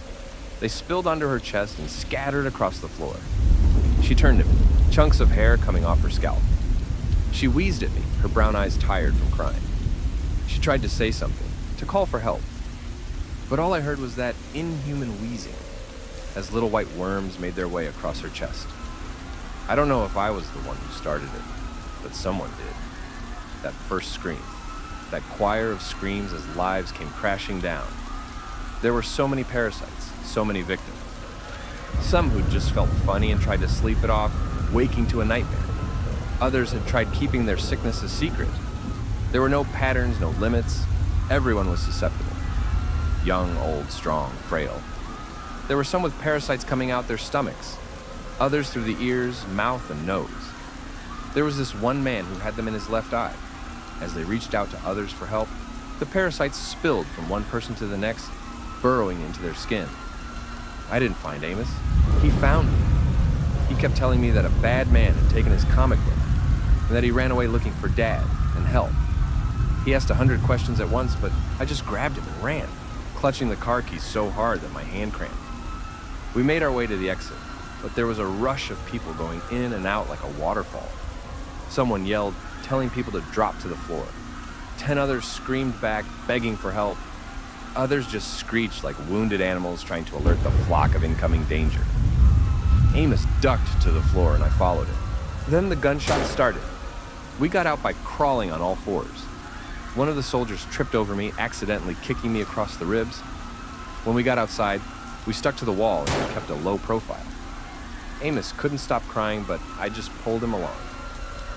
They spilled onto her chest and scattered across the floor. She turned to me, chunks of hair coming off her scalp. She wheezed at me, her brown eyes tired from crying. She tried to say something, to call for help. But all I heard was that inhuman wheezing, as little white worms made their way across her chest. I don't know if I was the one who started it, but someone did. That first scream, that choir of screams as lives came crashing down. There were so many parasites, so many victims. Some who just felt funny and tried to sleep it off, waking to a nightmare. Others had tried keeping their sickness a secret. There were no patterns, no limits. Everyone was susceptible. Young, old, strong, frail. There were some with parasites coming out their stomachs, others through the ears, mouth, and nose. There was this one man who had them in his left eye. As they reached out to others for help, the parasites spilled from one person to the next, burrowing into their skin. I didn't find Amos. He found me. He kept telling me that a bad man had taken his comic book, and that he ran away looking for Dad and help. He asked 100 questions at once, but I just grabbed him and ran, clutching the car keys so hard that my hand cramped. We made our way to the exit, but there was a rush of people going in and out like a waterfall. Someone yelled, telling people to drop to the floor. 10 others screamed back, begging for help. Others just screeched like wounded animals trying to alert the flock of incoming danger. Amos ducked to the floor and I followed him. Then the gunshots started. We got out by crawling on all fours. One of the soldiers tripped over me, accidentally kicking me across the ribs. When we got outside, we stuck to the wall and kept a low profile. Amos couldn't stop crying, but I just pulled him along.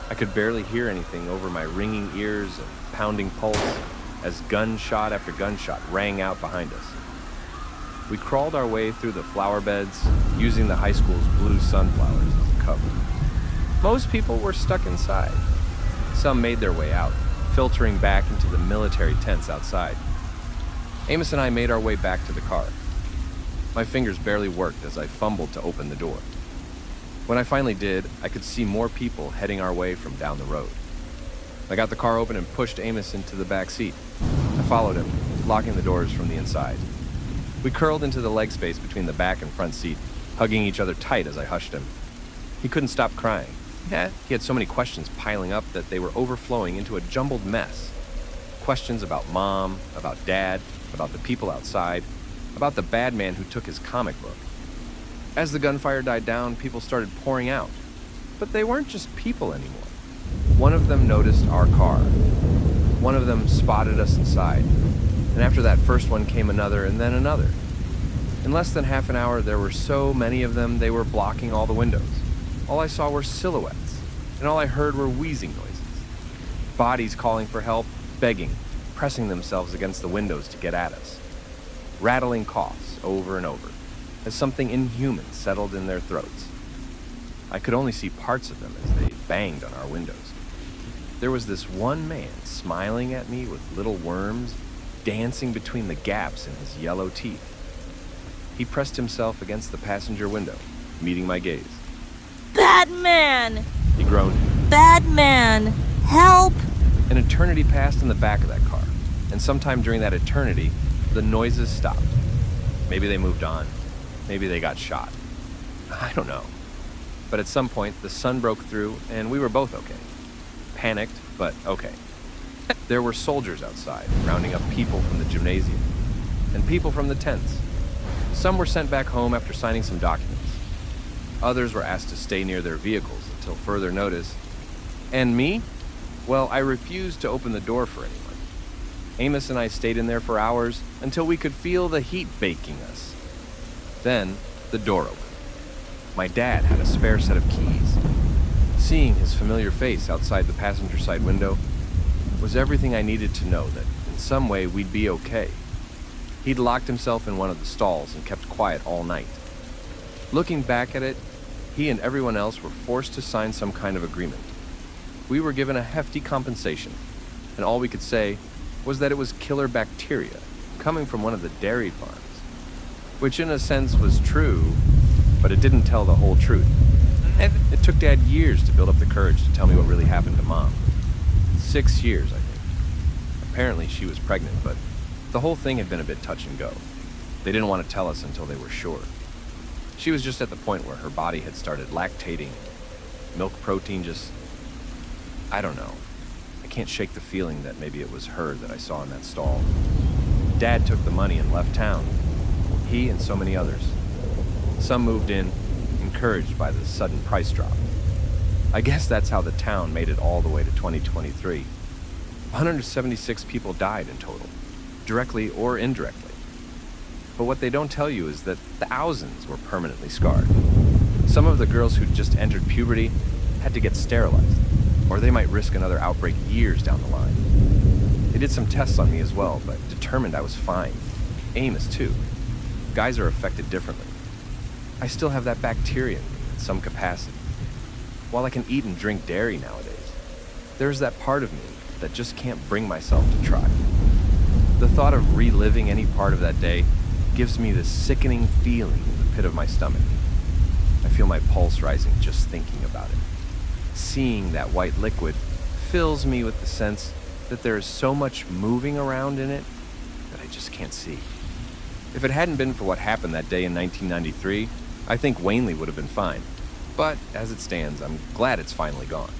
I could barely hear anything over my ringing ears and pounding pulse as gunshot after gunshot rang out behind us. We crawled our way through the flower beds, using the high school's blue sunflowers as a cover. Most people were stuck inside. Some made their way out, filtering back into the military tents outside. Amos and I made our way back to the car. My fingers barely worked as I fumbled to open the door. When I finally did, I could see more people heading our way from down the road. I got the car open and pushed Amos into the back seat. I followed him, locking the doors from the inside. We curled into the leg space between the back and front seat, hugging each other tight as I hushed him. He couldn't stop crying. He had so many questions piling up that they were overflowing into a jumbled mess. Questions about Mom, about Dad, about the people outside, about the bad man who took his comic book. As the gunfire died down, people started pouring out. But they weren't just people anymore. One of them noticed our car. One of them spotted us inside. And after that first one came another and then another. In less than half an hour, there were so many of them, they were blocking all the windows. All I saw were silhouettes, and all I heard were wheezing noises. Bodies calling for help, begging, pressing themselves against the windows to get at us. rattling coughs over and over, as something inhuman settled in their throats. I could only see parts of them as they banged on our windows. There was this one man smiling at me with little worms dancing between the gaps in his yellow teeth. He pressed himself against the passenger window, meeting my gaze. Batman! He groaned. Batman! Help! An eternity passed in the back of that car, and sometime during that eternity, the noises stopped. Maybe they moved on. Maybe they got shot. I don't know. But at some point, the sun broke through, and we were both okay. Panicked, but okay. There were soldiers outside, rounding up people from the gymnasium, and people from the tents. Some were sent back home after signing some documents. Others were asked to stay near their vehicles until further notice. And me? Well, I refused to open the door for anyone. Amos and I stayed in there for hours until we could feel the heat baking us. Then, the door opened. My dad had a spare set of keys. Seeing his familiar face outside the passenger side window was everything I needed to know that in some way we'd be okay. He'd locked himself in one of the stalls and kept quiet all night. Looking back at it, he and everyone else were forced to sign some kind of agreement. We were given a hefty compensation, and all we could say was that it was killer bacteria coming from one of the dairy farms, which in a sense was true, but it didn't tell the whole truth. And it took Dad years to build up the courage to tell me what really happened to Mom. 6 years, I think. Apparently she was pregnant, but the whole thing had been a bit touch and go. They didn't want to tell us until they were sure. She was just at the point where her body had started lactating. Milk protein just... I don't know. I can't shake the feeling that maybe it was her that I saw in that stall. Dad took the money and left town. He and so many others. Some moved in, encouraged by the sudden price drop. I guess that's how the town made it all the way to 2023. 176 people died in total, directly or indirectly. But what they don't tell you is that thousands were permanently scarred. Some of the girls who'd just entered puberty had to get sterilized, or they might risk another outbreak years down the line. They did some tests on me as well, but determined I was fine. Amos, too. Guys are affected differently. I still have that bacteria in me in some capacity. While I can eat and drink dairy nowadays, there's that part of me that just can't bring myself to try. The thought of reliving any part of that day gives me this sickening feeling in the pit of my stomach. I feel my pulse rising just thinking about it. Seeing that white liquid fills me with the sense that there is so much moving around in it that I just can't see. If it hadn't been for what happened that day in 1993, I think Wanley would have been fine. But as it stands, I'm glad it's finally gone.